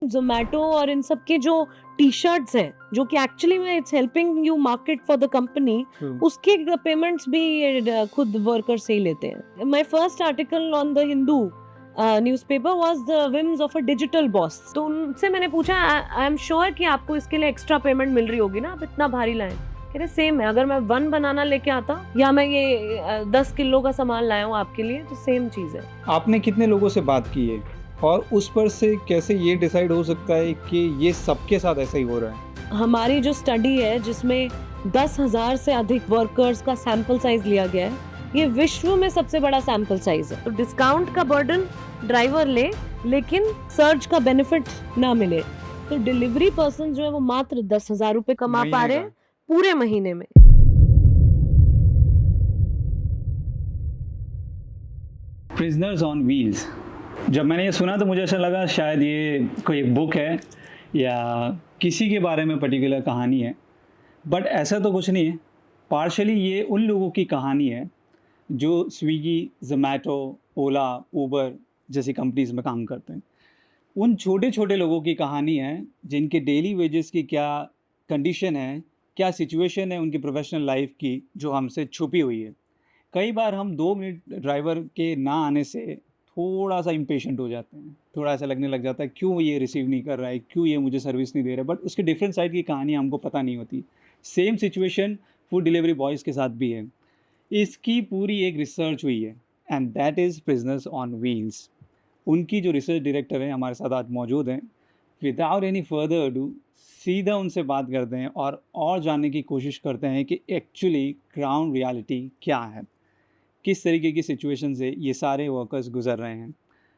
जोमेटो और इन सब के जो टी शर्ट्स हैं जो कि एक्चुअली में it's helping you market for the company, उसके पेमेंट्स भी ये खुद वर्कर से ही लेते हैं. My first article on the Hindu newspaper was the whims of a digital boss. तो उनसे मैंने पूछा, आई एम श्योर कि आपको इसके लिए एक्स्ट्रा पेमेंट मिल रही होगी ना, आप इतना भारी लाए. कह रहे सेम है, अगर मैं 1 बनाना लेके आता या मैं ये 10 किलो का सामान लाया हूँ आपके लिए, तो सेम चीज़ है. आपने कितने लोगों से बात की है और उस पर से कैसे ये डिसाइड हो सकता है कि ये सबके साथ ऐसा ही हो रहा है? हमारी जो स्टडी है जिसमें 10,000 से अधिक वर्कर्स का सैंपल साइज लिया गया है, ये विश्व में सबसे बड़ा सैंपल साइज है. तो डिस्काउंट का बर्डन ड्राइवर ले, लेकिन सर्ज का बेनिफिट ना मिले. तो डिलीवरी पर्सन जो है वो मात्र 10,000 रुपए कमा पा रहे हैं पूरे महीने में. प्रिजनर्स ऑन व्हील्स, जब मैंने ये सुना तो मुझे ऐसा लगा शायद ये कोई एक बुक है या किसी के बारे में पर्टिकुलर कहानी है, बट ऐसा तो कुछ नहीं है. पार्शली ये उन लोगों की कहानी है जो स्विगी, जोमेटो, ओला, उबर जैसी कंपनीज में काम करते हैं. उन छोटे छोटे लोगों की कहानी है जिनके डेली वेजेस की क्या कंडीशन है, क्या सिचुएशन है उनकी प्रोफेशनल लाइफ की, जो हमसे छुपी हुई है. कई बार हम 2 मिनट ड्राइवर के ना आने से थोड़ा सा इम्पेशेंट हो जाते हैं, थोड़ा ऐसा लगने लग जाता है क्यों ये रिसीव नहीं कर रहा है, क्यों ये मुझे सर्विस नहीं दे रहा है, बट उसके डिफरेंट साइड की कहानी हमको पता नहीं होती. Same situation food delivery boys के साथ भी है. इसकी पूरी एक रिसर्च हुई है and that is prisoners on wheels. उनकी जो रिसर्च डायरेक्टर हैं हमारे साथ आज मौजूद हैं. विदाउट एनी फर्दर अडू सीधा उनसे बात करते हैं और जानने की कोशिश करते हैं कि एक्चुअली ग्राउंड रियलिटी क्या है, किस तरीके की सिचुएशन से ये सारे वर्कर्स गुजर रहे हैं.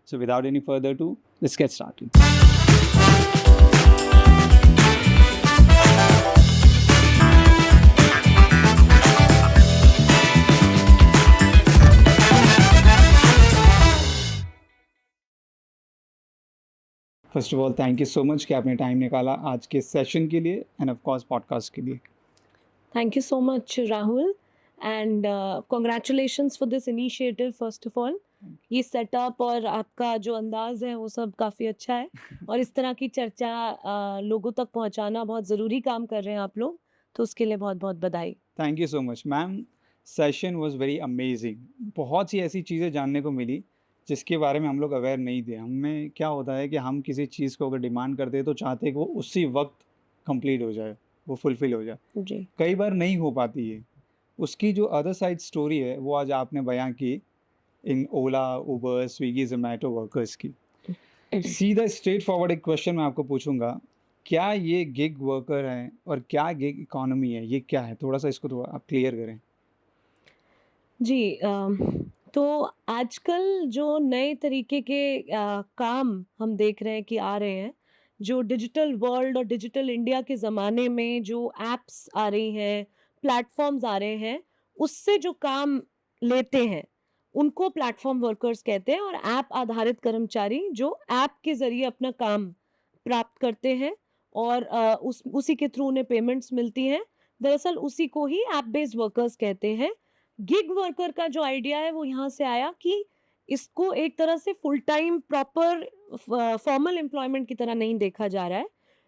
So without any further to let's get started. First of all thank you so much कि आपने टाइम निकाला आज के सेशन के लिए एंड ऑफ कोर्स पॉडकास्ट के लिए. Thank you so much Rahul, and congratulations for this initiative. First of all ये सेटअप और आपका जो अंदाज है वो सब काफ़ी अच्छा है, और इस तरह की चर्चा लोगों तक पहुंचाना बहुत ज़रूरी काम कर रहे हैं आप लोग, तो उसके लिए बहुत बहुत बधाई. Thank you so much ma'am. Session was very amazing. बहुत सी ऐसी चीज़ें जानने को मिली जिसके बारे में हम लोग अवेयर नहीं थे. हमें क्या होता है कि हम किसी चीज़ को अगर डिमांड करते हैं तो चाहते हैं कि वो उसी वक्त कंप्लीट हो जाए, वो फुलफ़िल हो जाए. जी. कई बार नहीं हो पाती है. उसकी जो अदर साइड स्टोरी है वो आज आपने बयां की इन ओला, उबर, स्विगी, जोमेटो वर्कर्स की. सीधा स्ट्रेट फॉरवर्ड एक क्वेश्चन मैं आपको पूछूंगा, क्या ये गिग वर्कर हैं और क्या गिग इकोनॉमी है, ये क्या है? थोड़ा सा इसको थोड़ा आप क्लियर करें. जी, तो आजकल जो नए तरीके के काम हम देख रहे हैं कि आ रहे हैं, जो डिजिटल वर्ल्ड और डिजिटल इंडिया के ज़माने में जो एप्स आ रही हैं, प्लेटफ़ॉर्म्स आ रहे हैं, उससे जो काम लेते हैं, उनको प्लेटफ़ॉर्म वर्कर्स कहते हैं, और ऐप आधारित कर्मचारी जो ऐप के ज़रिए अपना काम प्राप्त करते हैं, और उसी के थ्रू उन्हें पेमेंट्स मिलती हैं। दरअसल उसी को ही ऐप बेस्ड वर्कर्स कहते हैं. गिग वर्कर का जो आइडिया है वो यहाँ से आया कि इसको एक तरह से full time proper formal employment की तरह नहीं देखा जा रहा है.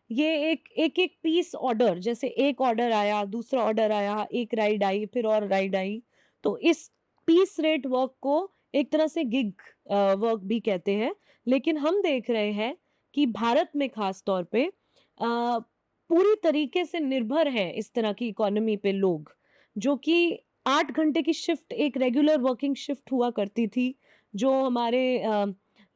ये एक पीस ऑर्डर, जैसे एक ऑर्डर आया, दूसरा ऑर्डर आया, एक राइड आई, फिर और राइड आई, तो इस पीस रेट वर्क को एक तरह से गिग वर्क भी कहते हैं. लेकिन हम देख रहे हैं कि भारत में खास तौर पे पूरी तरीके से निर्भर है इस तरह की इकोनॉमी पे लोग, जो कि 8 घंटे की शिफ्ट एक रेगुलर वर्किंग शिफ्ट हुआ करती थी, जो हमारे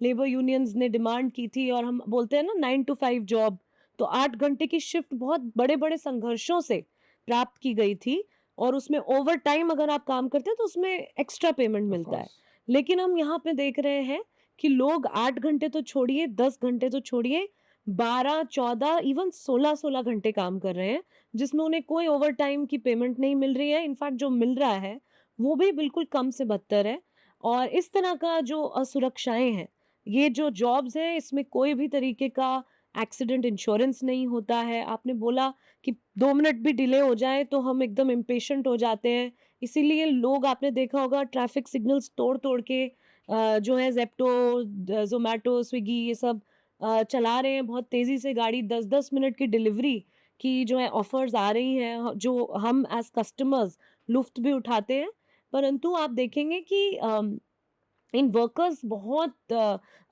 लेबर यूनियंस ने डिमांड की थी, और हम बोलते हैं ना 9 टू 5 जॉब. तो 8 घंटे की शिफ्ट बहुत बड़े-बड़े संघर्षों से प्राप्त की गई थी, और उसमें ओवर टाइम अगर आप काम करते हैं तो उसमें एक्स्ट्रा पेमेंट मिलता है. लेकिन हम यहाँ पे देख रहे हैं कि लोग 8 घंटे तो छोड़िए, 10 घंटे तो छोड़िए, 12, 14, इवन 16-16 घंटे काम कर रहे हैं, जिसमें उन्हें कोई ओवरटाइम की पेमेंट नहीं मिल रही है. इनफैक्ट जो मिल रहा है वो भी बिल्कुल कम से बदतर है. और इस तरह का जो असुरक्षाएं हैं, ये जो जॉब्स हैं, इसमें कोई भी तरीके का एक्सीडेंट इंश्योरेंस नहीं होता है. आपने बोला कि 2 मिनट भी डिले हो जाए तो हम एकदम इम्पेशेंट हो जाते हैं. इसीलिए लोग, आपने देखा होगा, ट्रैफिक सिग्नल्स तोड़ तोड़ के जो है जेप्टो, जोमेटो, स्विगी, ये सब चला रहे हैं बहुत तेज़ी से गाड़ी, 10-10 मिनट की डिलीवरी की जो है ऑफ़र्स आ रही हैं, जो हम एज़ कस्टमर्स लुफ़्त भी उठाते हैं। परंतु आप देखेंगे कि इन वर्कर्स बहुत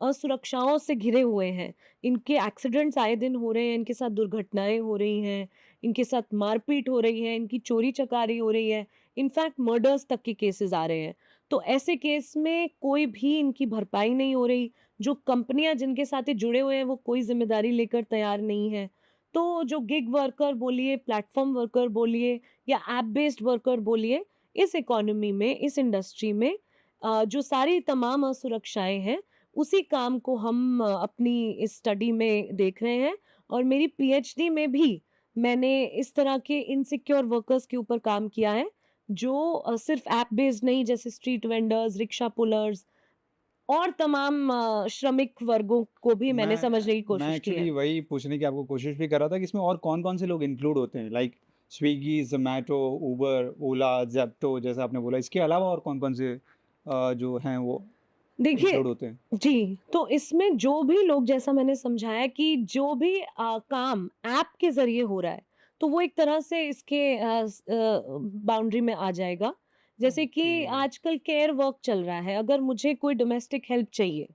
असुरक्षाओं से घिरे हुए हैं। इनके एक्सीडेंट्स आए दिन हो रहे हैं, इनके साथ दुर्घटनाएँ हो रही हैं, इनके साथ मारपीट हो रही है, इनकी चोरी-चकारी हो रही है, इनफैक्ट मर्डर्स तक के केसेस आ रहे हैं। तो ऐसे केस में कोई भी इनकी भरपाई नहीं हो रही, जो कंपनियाँ जिनके साथ ये जुड़े हुए हैं, वो कोई ज़िम्मेदारी लेकर तैयार नहीं है। तो जो गिग वर्कर बोलिए, प्लेटफ़ॉर्म वर्कर बोलिए या ऐप बेस्ड वर्कर बोलिए, इस इकोनॉमी में, इस इंडस्ट्री में जो सारी तमाम असुरक्षाएँ हैं, उसी काम को हम अपनी इस स्टडी में देख रहे हैं और मेरी पीएचडी में भी मैंने इस तरह के इनसिक्योर वर्कर्स के ऊपर काम किया है, जो सिर्फ़ ऐप बेस्ड नहीं, जैसे स्ट्रीट वेंडर्स, रिक्शा पुलर्स और तमाम श्रमिक वर्गों को भी मैंने समझने की मैं कोशिश की है। एक्चुअली वही पूछने की आपको कोशिश भी कर रहा था कि इसमें और कौन-कौन से लोग इंक्लूड होते हैं? लाइक स्विगी, ज़ोमैटो, उबर, ओला, ज़ेप्टो जैसा आपने बोला, इसके अलावा और कौन-कौन से जो हैं वो देखिए इंक्लूड होते हैं? जी, तो इसमें जो भी लोग, जैसा मैंने समझाया कि जो भी काम ऐप के ज़रिए हो रहा है, तो वो एक तरह से इसके बाउंड्री में आ जाएगा। जैसे ओके। कि आजकल केयर वर्क चल रहा है, अगर मुझे कोई डोमेस्टिक हेल्प चाहिए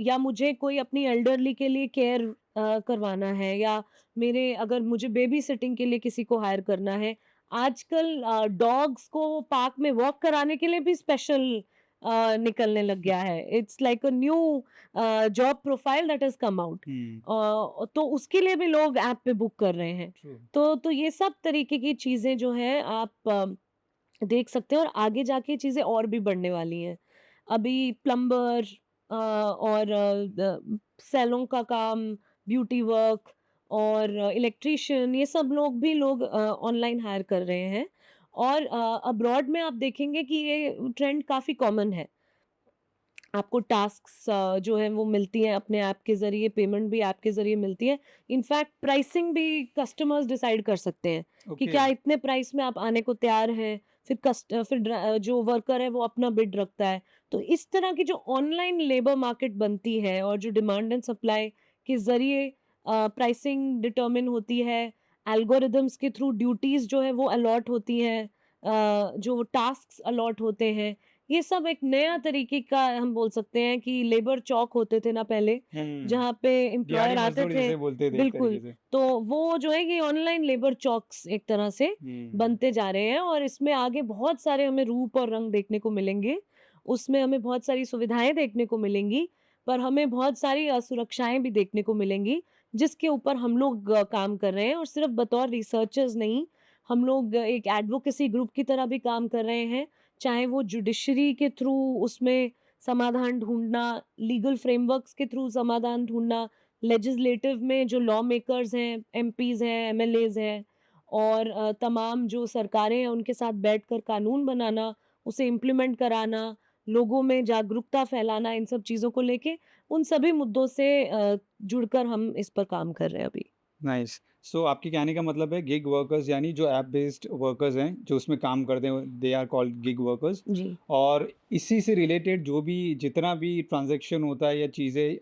या मुझे कोई अपनी एल्डरली के लिए केयर करवाना है या मेरे अगर मुझे बेबी सिटिंग के लिए किसी को हायर करना है। आजकल डॉग्स को पार्क में वॉक कराने के लिए भी स्पेशल निकलने लग गया है। It's like a new job profile that has come out. Hmm, तो उसके लिए भी लोग ऐप पे बुक कर रहे हैं। ट्रू। तो ये सब तरीके की चीज़ें जो हैं आप देख सकते हैं और आगे जाके चीज़ें और भी बढ़ने वाली हैं। अभी प्लम्बर और सैलून का काम, ब्यूटी वर्क और इलेक्ट्रीशियन, ये सब लोग भी लोग ऑनलाइन हायर कर रहे हैं और अब्रॉड में आप देखेंगे कि ये ट्रेंड काफ़ी कॉमन है। आपको टास्क्स जो है वो मिलती हैं अपने ऐप के ज़रिए, पेमेंट भी ऐप के ज़रिए मिलती है। इनफैक्ट प्राइसिंग भी कस्टमर्स डिसाइड कर सकते हैं कि ओके। क्या इतने प्राइस में आप आने को तैयार हैं। फिर जो वर्कर है वो अपना बिड रखता है। तो इस तरह की जो ऑनलाइन लेबर मार्केट बनती है और जो डिमांड एंड सप्लाई के ज़रिए प्राइसिंग डिटरमिन होती है, एल्गोरिदम्स के थ्रू ड्यूटीज़ जो है वो अलॉट होती हैं, जो टास्क्स अलॉट होते हैं, ये सब एक नया तरीके का हम बोल सकते हैं कि लेबर चौक होते थे ना पहले, हुँ, जहाँ पे दिहाड़ी एम्प्लॉयर आते मज़दूर थे। जिसे बोलते थे एक बिल्कुल, तरीके से। तो वो जो है कि ऑनलाइन लेबर चौक्स एक तरह से हुँ, बनते जा रहे हैं और इसमें आगे बहुत सारे हमें रूप और रंग देखने को मिलेंगे। उसमें हमें बहुत सारी सुविधाएँ देखने को मिलेंगी, पर हमें बहुत सारी असुरक्षाएँ भी देखने को मिलेंगी, जिसके ऊपर हम लोग काम कर रहे हैं और सिर्फ़ बतौर रिसर्चर्स नहीं, हम लोग एक एडवोकेसी ग्रुप की तरह भी काम कर रहे हैं। चाहे वो जुडिशरी के थ्रू उसमें समाधान ढूँढना, लीगल फ्रेमवर्क्स के थ्रू समाधान ढूँढना, लेजिस्लेटिव में जो लॉ मेकर्स हैं, एमपीज़ हैं, एमएलएज़ हैं और तमाम जो सरकारें हैं उनके साथ बैठकर कानून बनाना, उसे इम्प्लीमेंट कराना, लोगों में जागरूकता फैलाना, इन सब चीज़ों को लेके उन सभी मुद्दों से जुड़कर हम इस पर काम कर रहे हैं अभी। नाइस। सो आपके कहने का मतलब है गिग वर्कर्स यानी जो ऐप बेस्ड वर्कर्स हैं, जो उसमें काम करते हैं, they are called gig workers. जी। और इसी से रिलेटेड जो भी जितना भी ट्रांज़ैक्शन होता है या चीज़ें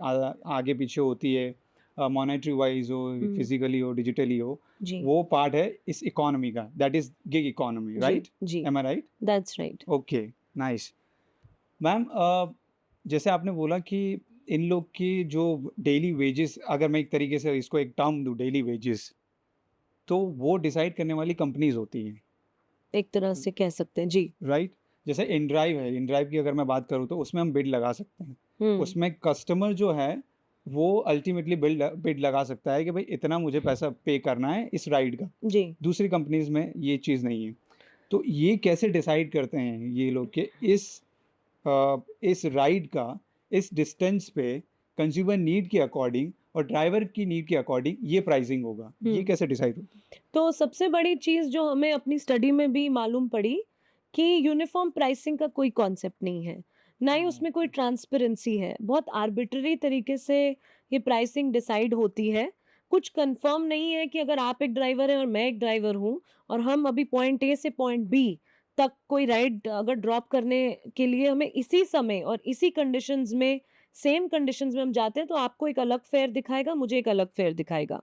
आगे पीछे होती है, मॉनेटरी वाइज़ हो, हुँ। फिज़िकली हो, डिजिटली हो, जी, वो पार्ट है इस इकोनॉमी का, दैट इज़ गिग इकोनॉमी, जी, राइट? जी। Am I right? That's right. Okay, nice. Ma'am जैसे आपने बोला कि इन लोग की जो डेली वेजेस, अगर मैं एक तरीके से इसको एक टर्म दूँ, डेली वेजेस, तो वो डिसाइड करने वाली कंपनीज़ होती हैं, एक तरह से कह सकते हैं। जी। राइट? जैसे इनड्राइव है, इनड्राइव की अगर मैं बात करूँ तो उसमें हम बिड लगा सकते हैं। हुँ। उसमें कस्टमर जो है वो अल्टीमेटली बिड लगा सकता है कि भाई इतना मुझे पैसा पे करना है इस राइड का। जी। दूसरी कंपनीज़ में ये चीज़ नहीं है। तो ये कैसे डिसाइड करते हैं ये लोग कि इस राइड का इस डिस्टेंस पे कंज्यूमर नीड के अकॉर्डिंग और ड्राइवर की नीड के अकॉर्डिंग ये प्राइसिंग होगा, ये हुँ। कैसे डिसाइड होता है? तो सबसे बड़ी चीज़ जो हमें अपनी स्टडी में भी मालूम पड़ी कि यूनिफ़ॉर्म प्राइसिंग का कोई कॉन्सेप्ट नहीं है, ना ही उसमें कोई ट्रांसपेरेंसी है। बहुत आर्बिट्रेरी तरीके से ये प्राइसिंग डिसाइड होती है। कुछ कन्फर्म नहीं है कि अगर आप एक ड्राइवर हैं और मैं एक ड्राइवर हूँ और हम अभी पॉइंट ए से पॉइंट बी तक कोई राइड अगर ड्रॉप करने के लिए हमें इसी समय और इसी कंडीशंस में सेम कंडीशंस में हम जाते हैं तो आपको एक अलग फेयर दिखाएगा, मुझे एक अलग फेयर दिखाएगा।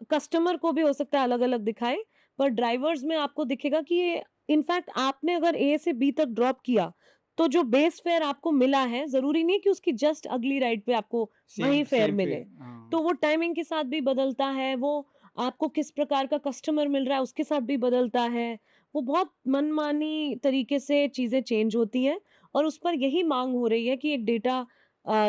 कस्टमर को भी हो सकता है अलग-अलग दिखाए, पर ड्राइवर्स में आपको दिखेगा कि ये इनफैक्ट आपने अगर ए से बी तक ड्रॉप किया, तो जो बेस फेयर आपको मिला है, ज़रूरी नहीं कि उसकी जस्ट अगली राइड पे आपको वही सेम फेयर सेम मिले। फेयर, हाँ। तो वो टाइमिंग के साथ भी बदलता है, वो आपको किस प्रकार का कस्टमर मिल रहा है, उसके साथ भी बदलता है। वो बहुत मनमानी तरीके से चीज़ें चेंज होती हैं और उस पर यही माँग हो रही है कि एक डेटा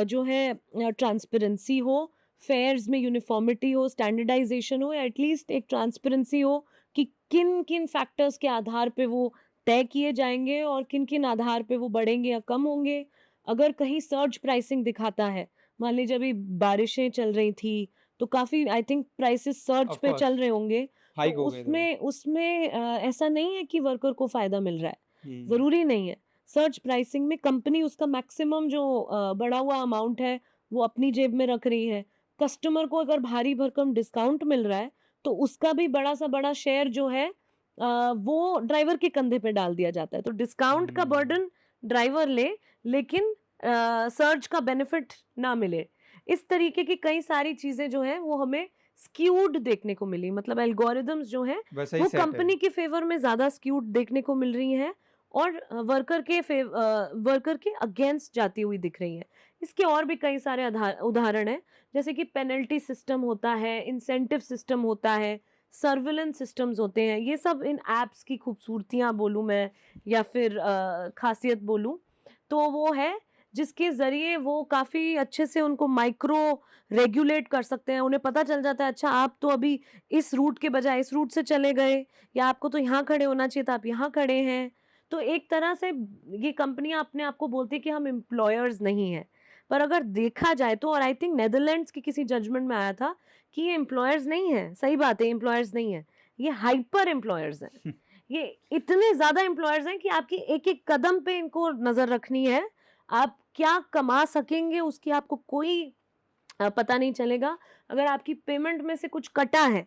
जो है ट्रांसपेरेंसी हो, फेयर्स में यूनिफ़ॉर्मिटी हो, स्टैंडर्डाइज़ेशन हो या एटलीस्ट एक ट्रांसपेरेंसी हो कि किन-किन फैक्टर्स के आधार पे वो तय किए जाएँगे और किन-किन आधार पे वो बढ़ेंगे या कम होंगे। अगर कहीं सर्ज प्राइसिंग दिखाता है, मान लीजिए अभी बारिशें चल रही थी, तो काफ़ी I think prices surge of पे चल कोर्स, रहे होंगे, तो हाइक हो गए थे वो। उसमें ऐसा नहीं है कि वर्कर को फ़ायदा मिल रहा है, हुँ। ज़रूरी नहीं है। सर्ज प्राइसिंग में कंपनी उसका मैक्सिमम जो बढ़ा हुआ अमाउंट है, वो अपनी जेब में रख रही है। कस्टमर को अगर भारी भरकम डिस्काउंट मिल रहा है, तो उसका भी बड़ा-सा बड़ा शेयर जो है वो ड्राइवर के कंधे पे डाल दिया जाता है। तो डिस्काउंट का हुँ। बर्डन ड्राइवर ले, लेकिन सर्ज का बेनिफिट ना मिले। इस तरीके की कई सारी चीज़ें जो हैं, वो हमें स्क्यूड देखने को मिली। मतलब एल्गोरिदम्स जो हैं, वैसा ही वो सेट है। कंपनी के फ़ेवर में ज़्यादा स्क्यूड देखने को मिल रही हैं और वर्कर के अगेंस्ट जाती हुई दिख रही हैं। इसके और भी कई सारे उदाहरण हैं, जैसे कि पेनल्टी सिस्टम होता है, इंसेंटिव सिस्टम होता है, सर्विलेंस सिस्टम्स होते हैं। ये सब इन ऐप्स की खूबसूरतियाँ बोलूँ मैं या फिर ख़ासियत बोलूँ, तो वो है जिसके ज़रिए वो काफ़ी अच्छे से उनको माइक्रो रेगुलेट कर सकते हैं। उन्हें पता चल जाता है, अच्छा आप तो अभी इस रूट के बजाय इस रूट से चले गए या आपको तो यहाँ खड़े होना चाहिए था, आप यहाँ खड़े हैं। तो एक तरह से ये कंपनियाँ अपने आप को बोलती हैं कि हम एम्प्लॉयर्स नहीं हैं। पर अगर देखा जाए तो और आई थिंक नीदरलैंड्स की किसी जजमेंट में आया था कि ये एम्प्लॉयर्स नहीं हैं। सही बात है, एम्प्लॉयर्स नहीं हैं। ये हाइपर एम्प्लॉयर्स हैं। ये इतने ज़्यादा एम्प्लॉयर्स हैं कि आपकी एक-एक कदम पे इनको नज़र रखनी है। आप क्या कमा सकेंगे उसकी आपको कोई पता नहीं चलेगा। अगर आपकी पेमेंट में से कुछ कटा है,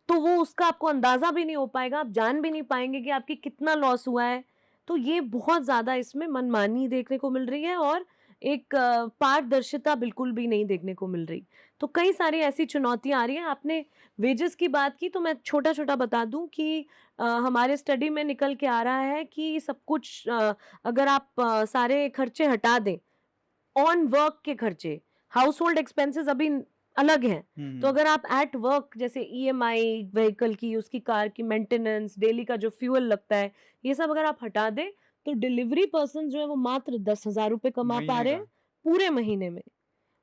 तो वो उसका आपको अंदाज़ा भी नहीं हो पाएगा, आप जान भी नहीं पाएँगे कि आपकी कितना लॉस हुआ है। तो ये बहुत ज़्यादा इसमें मनमानी देखने को मिल रही है और एक पारदर्शिता बिल्कुल भी नहीं देखने को मिल रही। तो कई सारी ऐसी चुनौतियाँ आ रही हैं। आपने वेजेस की बात की तो मैं छोटा-छोटा बता दूँ कि हमारे स्टडी में निकल के आ रहा है कि सब कुछ अगर आप सारे खर्चे हटा दें ऑन वर्क के खर्चे, हाउसहोल्ड एक्सपेंसेस अभी अलग हैं। तो हुँ। अगर आप एट वर्क जैसे ईएमआई व्हीकल की, उसकी कार की मेंटेनेंस, डेली का जो फ्यूल लगता है, ये सब अगर आप हटा दें, तो डिलीवरी पर्सन जो है वो मात्र 10,000 रुपए कमा पा महीने रहे का। हैं पूरे महीने में।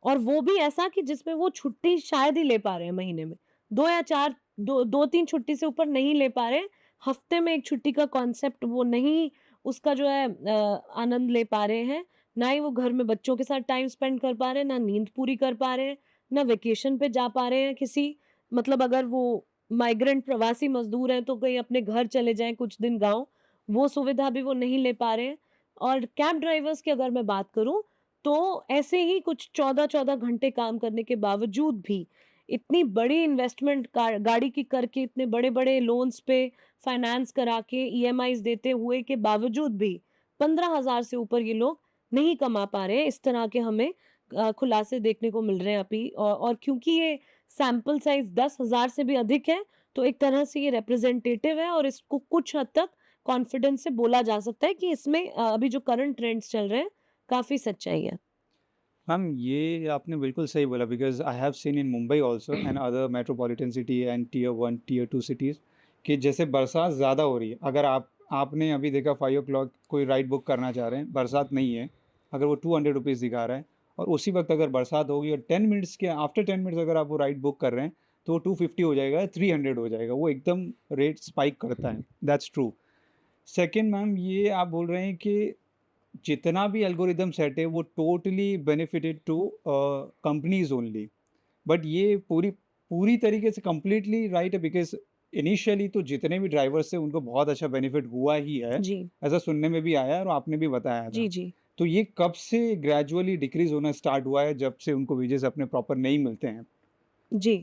और वो भी ऐसा कि जिसमें वो छुट्टी शायद ही ले पा रहे हैं महीने में। 2 या 4 2-3 छुट्टी से ऊपर नहीं ले पा रहे हैं। हफ्ते में 1 छुट्टी का कॉन्सेप्ट वो नहीं उसका जो है आनंद ले पा रहे हैं। ना ही वो घर में बच्चों के साथ टाइम स्पेंड कर पा रहे हैं, ना नींद पूरी कर पा रहे हैं, ना वेकेशन पे जा पा रहे हैं किसी मतलब अगर वो माइग्रेंट प्रवासी मज़दूर हैं तो कहीं अपने घर चले जाएँ कुछ दिन गाँव, वो सुविधा भी वो नहीं ले पा रहे हैं। और कैब ड्राइवर्स की अगर मैं बात करूँ तो ऐसे ही कुछ 14-14 घंटे काम करने के बावजूद भी इतनी बड़ी इन्वेस्टमेंट गाड़ी की करके इतने बड़े-बड़े लोन्स पे फाइनेंस करा के ईएमआईज़ देते हुए के बावजूद भी 15,000 से ऊपर ये लोग नहीं कमा पा रहे हैं। इस तरह के हमें खुलासे देखने को मिल रहे हैं अभी और क्योंकि ये सैंपल साइज़ 10,000 से भी अधिक है, तो एक तरह से ये रिप्रेजेंटेटिव है और इसको कुछ हद तक कॉन्फिडेंस से बोला जा सकता है कि इसमें अभी जो करंट ट्रेंड्स चल रहे हैं, काफ़ी सच्चाई है। मैम ये आपने बिल्कुल सही बोला because I have seen in Mumbai also and other metropolitan city and tier 1, tier 2 cities कि जैसे बरसात ज़्यादा हो रही है। अगर आपने अभी देखा 5 कोई राइड बुक करना चाह रहे हैं, बरसात नहीं है, अगर वो 200 रुपीज़ दिखा रहा है और उसी वक़्त अगर बरसात होगी और 10 मिनट्स के आफ्टर 10 मिनट्स अगर आप वो राइड बुक कर रहे हैं, तो वो 250 हो जाएगा, 300 हो जाएगा। वो एकदम रेट स्पाइक करता है। That's true. सेकंड मैम ये आप बोल रहे हैं कि जितना भी एल्गोरिदम सेट है वो totally benefited to companies only but ये पूरी पूरी तरीके से कंप्लीटली राइट है बिकॉज इनिशियली तो जितने भी ड्राइवर्स थे उनको बहुत अच्छा बेनिफिट हुआ ही है जी। ऐसा सुनने में भी आया है और आपने भी बताया था जी, जी। तो ये कब से ग्रेजुअली डिक्रीज होना स्टार्ट हुआ है जब से उनको वेजेस अपने प्रॉपर नहीं मिलते हैं जी।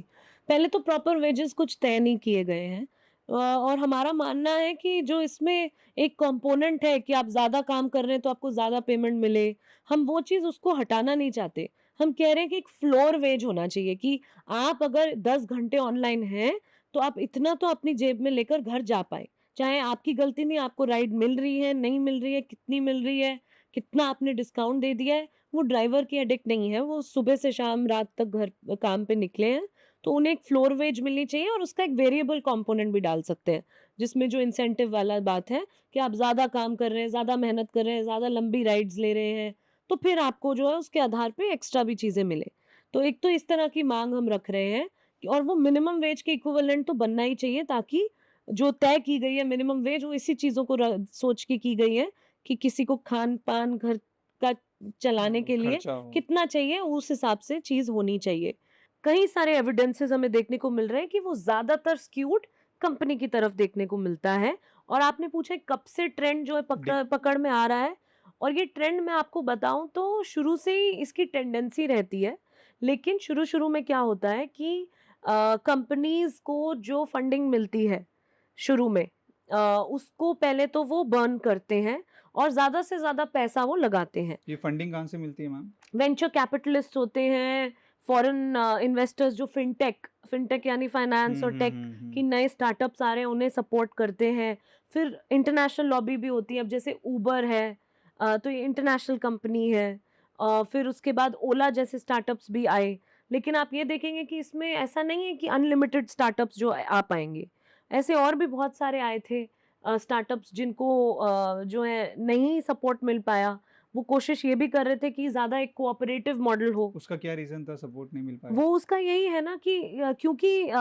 पहले तो प्रॉपर वेजेस कुछ तय नहीं किए गए हैं। और हमारा मानना है कि जो इसमें एक कंपोनेंट है कि आप ज़्यादा काम कर रहे हैं तो आपको ज़्यादा पेमेंट मिले, हम वो चीज़ उसको हटाना नहीं चाहते। हम कह रहे हैं कि एक फ्लोर वेज होना चाहिए कि आप अगर 10 घंटे ऑनलाइन हैं, तो आप इतना तो अपनी जेब में लेकर घर जा पाएँ। चाहे आपकी गलती नहीं, आपको राइड मिल रही है, नहीं मिल रही है, कितनी मिल रही है, कितना आपने डिस्काउंट दे दिया है, वो ड्राइवर की हेडेक नहीं है, वो सुबह से शाम रात तक घर काम पे निकले हैं, तो उन्हें एक फ्लोर वेज मिलनी चाहिए और उसका एक वेरिएबल कंपोनेंट भी डाल सकते हैं, जिसमें जो इंसेंटिव वाला बात है कि आप ज़्यादा काम कर रहे हैं, ज़्यादा मेहनत कर रहे हैं, ज़्यादा लंबी राइड्स ले रहे हैं, तो फिर आपको जो है उसके आधार पे एक्स्ट्रा भी चीज़ें मिले। तो एक तो इस तरह की माँग हम रख रहे हैं और वो मिनिमम वेज के इक्विवेलेंट तो बनना ही चाहिए, ताकि जो तय की गई है मिनिमम वेज, वो इसी चीज़ों को सोच के की गई है कि किसी को खान-पान घर का चलाने के लिए खर्चा हो। कितना चाहिए, उस हिसाब से चीज़ होनी चाहिए। कई सारे एविडेंसेस हमें देखने को मिल रहे हैं कि वो ज़्यादातर स्क्यूड कंपनी की तरफ देखने को मिलता है। और आपने पूछा कब से ट्रेंड जो है डि पकड़ में आ रहा है, और ये ट्रेंड मैं आपको बताऊँ तो शुरू से ही इसकी टेंडेंसी रहती है। लेकिन शुरू-शुरू में क्या होता है कि कंपनीज़ को जो फंडिंग मिलती है शुरू में, उसको पहले तो वो बर्न करते हैं और ज़्यादा से ज़्यादा पैसा वो लगाते हैं। ये फंडिंग कहाँ से मिलती है मैम? वेंचर कैपिटलिस्ट होते हैं, फॉरेन इन्वेस्टर्स जो फिनटेक यानी फाइनेंस और टेक की नए स्टार्टअप्स आ रहे हैं, उन्हें सपोर्ट करते हैं। फिर इंटरनेशनल लॉबी भी होती है, अब जैसे उबर है, तो ये इंटरनेशनल कंपनी है। फिर उसके बाद ओला जैसे स्टार्टअप्स भी आए। लेकिन आप ये देखेंगे कि इसमें ऐसा नहीं है कि अनलिमिटेड स्टार्टअप्स जो आ पाएँगे। ऐसे और भी बहुत सारे आए थे स्टार्टअप्स जिनको जो है नहीं सपोर्ट मिल पाया। वो कोशिश ये भी कर रहे थे कि ज़्यादा एक कोऑपरेटिव मॉडल हो। उसका क्या रीज़न था सपोर्ट नहीं मिल पाया? वो उसका यही है ना कि क्योंकि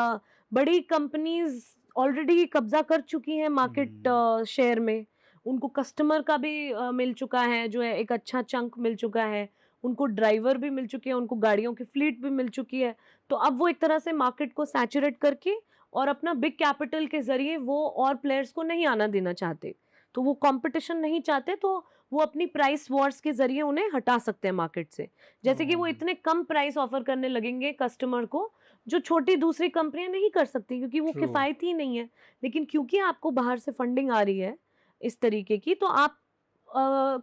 बड़ी कंपनीज़ ऑलरेडी कब्ज़ा कर चुकी हैं मार्केट हुँ। शेयर में। उनको कस्टमर का भी मिल चुका है, जो है एक अच्छा चंक मिल चुका है। उनको ड्राइवर भी मिल चुके हैं, उनको गाड़ियों की फ्लीट भी मिल चुकी है। तो अब वो एक तरह से मार्केट को सैचुरेट करके और अपना बिग कैपिटल के ज़रिए वो और प्लेयर्स को नहीं आना देना चाहते। तो वो कॉम्पिटिशन नहीं चाहते, तो वो अपनी प्राइस वॉर्स के ज़रिए उन्हें हटा सकते हैं मार्केट से। जैसे कि वो ओह! इतने कम प्राइस ऑफर करने लगेंगे कस्टमर को, जो छोटी दूसरी कंपनियां नहीं कर सकती, क्योंकि वो ट्रू। किफ़ायती ही नहीं है। लेकिन क्योंकि आपको बाहर से फंडिंग आ रही है इस तरीके की, तो आप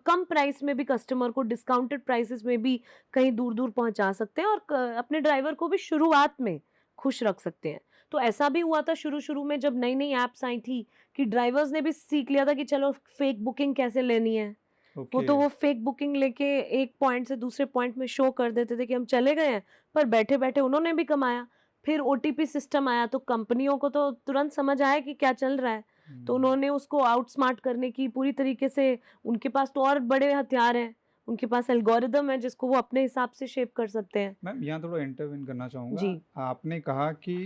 कम प्राइस में भी कस्टमर को डिस्काउंटेड प्राइसेस में भी कहीं दूर-दूर पहुंचा सकते हैं और अपने ड्राइवर को भी शुरुआत में खुश रख सकते हैं। तो ऐसा भी हुआ था शुरू-शुरू में जब नई-नई ऐप्स आई थी कि ड्राइवर्स ने भी सीख लिया था कि चलो फेक बुकिंग कैसे लेनी है। वो ओके। तो वो फेक बुकिंग लेके एक पॉइंट से दूसरे पॉइंट में शो कर देते थे कि हम चले गए हैं, पर बैठे-बैठे उन्होंने भी कमाया। फिर ओटीपी सिस्टम आया तो कंपनियों को तो तुरंत समझ आया कि क्या चल रहा है। तो हुँ। उन्होंने उसको आउटस्मार्ट करने की पूरी तरीके से, उनके पास तो और बड़े हथियार हैं। उनके पास एल्गोरिदम है जिसको वो अपने हिसाब से शेप कर सकते हैं। मैम यहाँ थोड़ा इंटरवेन करना चाहूँगा। जी। आपने कहा कि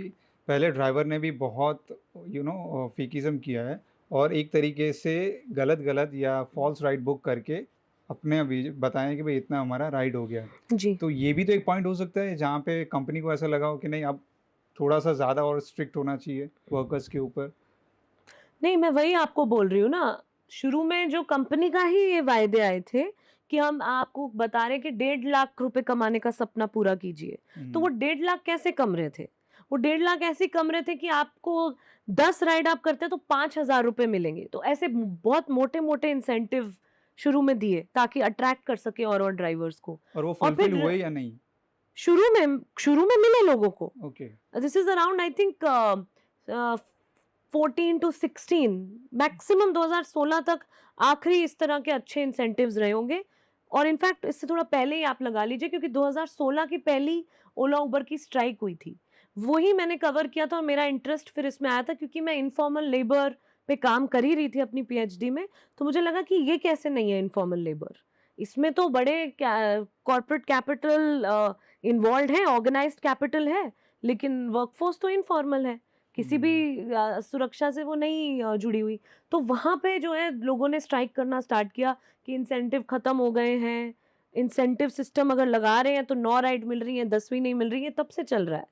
पहले ड्राइवर ने भी बहुत फेकिज़्म किया है और एक तरीके से गलत-गलत या फ़ॉल्स राइड बुक करके अपने अभी बताएँ कि भई इतना हमारा राइड हो गया। जी। तो ये भी तो एक पॉइंट हो सकता है जहाँ पे कंपनी को ऐसा लगा हो कि नहीं अब थोड़ा-सा ज़्यादा और स्ट्रिक्ट होना चाहिए वर्कर्स के ऊपर। नहीं, मैं वही आपको बोल रही हूँ ना, शुरू में जो कंपनी का ही ये वायदे आए थे कि हम आपको बता रहे हैं कि 1.5 लाख रुपए कमाने का सपना पूरा कीजिए। तो वो हुँ। 1.5 लाख कैसे कम रहे थे? वो 1.5 लाख ऐसे कम रहे थे कि आपको 10 राइड आप करते तो 5,000 रुपए मिलेंगे। तो ऐसे बहुत मोटे-मोटे इंसेंटिव शुरू में दिए ताकि अट्रैक्ट कर सके और ड्राइवर्स को। और वो और फुलफिल फिर हुए या नहीं? शुरू में मिले लोगों को। Okay. This is around I think 14 to 16, maximum 2016 तक आखिरी इस तरह के अच्छे इंसेंटिव्स रहे होंगे। और इनफैक्ट इससे थोड़ा पहले ही आप लगा लीजिए, क्योंकि 2016 की पहली ओला उबर की स्ट्राइक हुई थी। वही मैंने कवर किया था और मेरा इंटरेस्ट फिर इसमें आया था, क्योंकि मैं इनफॉर्मल लेबर पे काम कर ही रही थी अपनी पीएचडी में। तो मुझे लगा कि ये कैसे नहीं है इनफॉर्मल लेबर, इसमें तो बड़े कॉर्पोरेट कैपिटल इन्वॉल्व है, ऑर्गेनाइज्ड कैपिटल है, लेकिन वर्कफोर्स तो इनफॉर्मल है, किसी भी हुँ। सुरक्षा से वो नहीं जुड़ी हुई। तो वहाँ पे जो है लोगों ने स्ट्राइक करना स्टार्ट किया कि इंसेंटिव खत्म हो गए हैं, इंसेंटिव सिस्टम अगर लगा रहे हैं तो 9 राइड मिल रही हैं, 10वीं नहीं मिल रही है, तब से चल रहा है।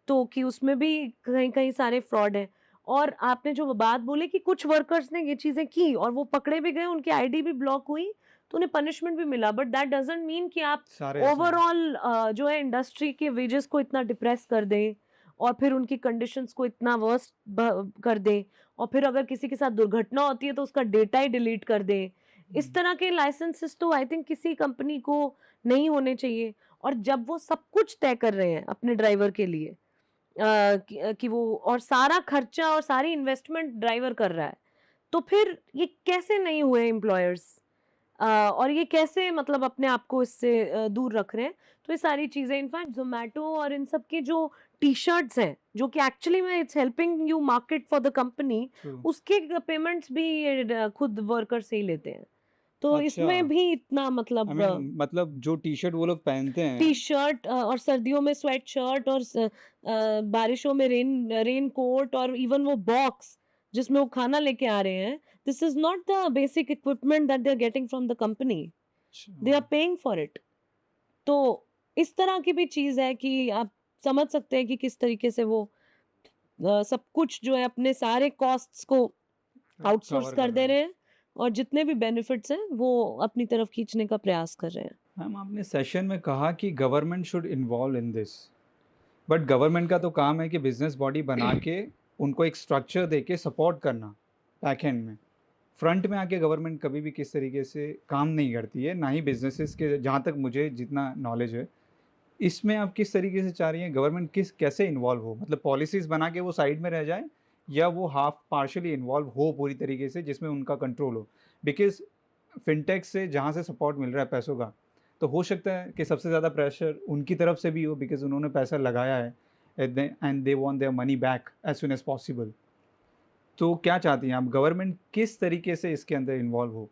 तो कि उसमें भी कहीं-कहीं सारे फ्रॉड हैं। और आपने जो बात बोली कि कुछ वर्कर्स ने ये चीज़ें की और वो पकड़े भी गए, उनकी आईडी भी ब्लॉक हुई, तो उन्हें पनिशमेंट भी मिला, बट दैट डज़न्ट मीन कि आप सारे ऐसे हैं। ओवरऑल जो है इंडस्ट्री के वेजेस को इतना डिप्रेस कर दें और फिर उनकी कंडीशंस को इतना वर्स्ट कर दें, और फिर अगर किसी के साथ दुर्घटना होती है तो उसका डेटा ही डिलीट कर दें। इस तरह के लाइसेंसेस तो आई थिंक किसी कंपनी को नहीं होने चाहिए। और जब वो सब कुछ तय कर रहे हैं अपने ड्राइवर के लिए, कि वो और सारा खर्चा और सारी इन्वेस्टमेंट ड्राइवर कर रहा है, तो फिर ये कैसे नहीं हुए एम्प्लॉयर्स, और ये कैसे मतलब अपने आप को इससे दूर रख रहे हैं। तो ये सारी चीज़ें, इनफैक्ट ज़ोमैटो और इन सब की जो टी-शर्ट्स हैं, जो कि एक्चुअली में it's helping you market for the company, true. उसके पेमेंट्स भी ये खुद वर्कर से ही लेते हैं। तो अच्छा, इसमें भी इतना आई मतलब मीन मतलब जो टी-शर्ट वो लोग पहनते हैं टी-शर्ट, और सर्दियों में स्वेट शर्ट, और बारिशों में रेन कोट, और इवन वो बॉक्स जिसमें वो खाना लेके आ रहे हैं, this is not the basic equipment that they are getting from the company, they are अच्छा, पेइंग फॉर इट। तो इस तरह की भी चीज़ है कि आप समझ सकते हैं कि किस तरीके से वो सब कुछ जो है अपने सारे कॉस्ट्स को आउटसोर्स कवर कर कर रहे दे हैं। रहे हैं, और जितने भी बेनिफिट्स हैं वो अपनी तरफ खींचने का प्रयास कर रहे हैं। मैम आपने सेशन में कहा कि government should involve in this, but government का तो काम है कि बिजनेस बॉडी बना के उनको एक स्ट्रक्चर दे के सपोर्ट करना बैक एंड में। फ्रंट में आके गवर्नमेंट कभी भी किस तरीके से काम नहीं करती है, ना ही बिजनेसेस के, जहाँ तक मुझे जितना नॉलेज है। इसमें आप किस तरीके से चाह रही हैं गवर्नमेंट किस कैसे इन्वॉल्व हो, मतलब पॉलिसीज़ बना के वो साइड में रह जाए, या वो हाफ पार्शियली इन्वॉल्व हो पूरी तरीके से जिसमें उनका कंट्रोल हो? बिकॉज़ फिनटेक से जहाँ से सपोर्ट मिल रहा है पैसों का, तो हो सकता है कि सबसे ज़्यादा प्रेशर उनकी तरफ से भी हो, बिकॉज़ उन्होंने पैसा लगाया है and they want their money back as soon as possible. तो क्या चाहती हैं आप, गवर्नमेंट किस तरीके से इसके अंदर इन्वॉल्व हो?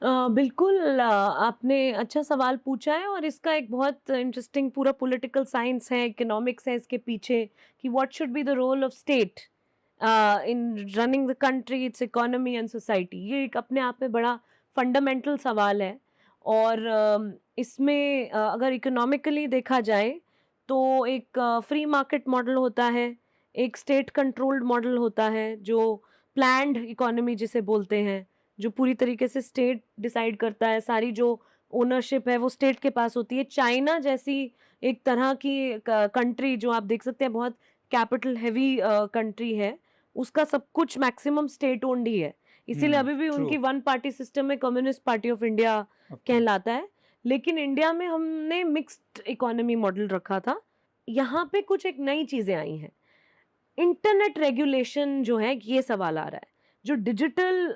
बिल्कुल, आपने अच्छा सवाल पूछा है, और इसका एक बहुत इंटरेस्टिंग पूरा पॉलिटिकल साइंस है, इकोनॉमिक्स है इसके पीछे, कि what should be the role of state in running the country, its economy and society. ये एक अपने आप में बड़ा फंडामेंटल सवाल है। और इसमें अगर इकोनॉमिकली देखा जाए तो एक फ्री मार्केट मॉडल होता है, एक स्टेट कंट्रोल्ड मॉडल होता है, जो प्लैन्ड इकोनॉमी जिसे बोलते हैं, जो पूरी तरीके से स्टेट डिसाइड करता है, सारी जो ओनरशिप है वो स्टेट के पास होती है। चाइना जैसी एक तरह की कंट्री, जो आप देख सकते हैं बहुत कैपिटल हेवी कंट्री है, उसका सब कुछ मैक्सिमम स्टेट ओन्ड ही है। इसीलिए अभी भी ट्रू, उनकी वन पार्टी सिस्टम में communist party of India okay, कहलाता है। लेकिन इंडिया में हमने मिक्स्ड इकोनॉमी मॉडल रखा था। यहाँ पे कुछ एक नई चीज़ें आई हैं। इंटरनेट रेगुलेशन जो है, ये सवाल आ रहा है। जो डिजिटल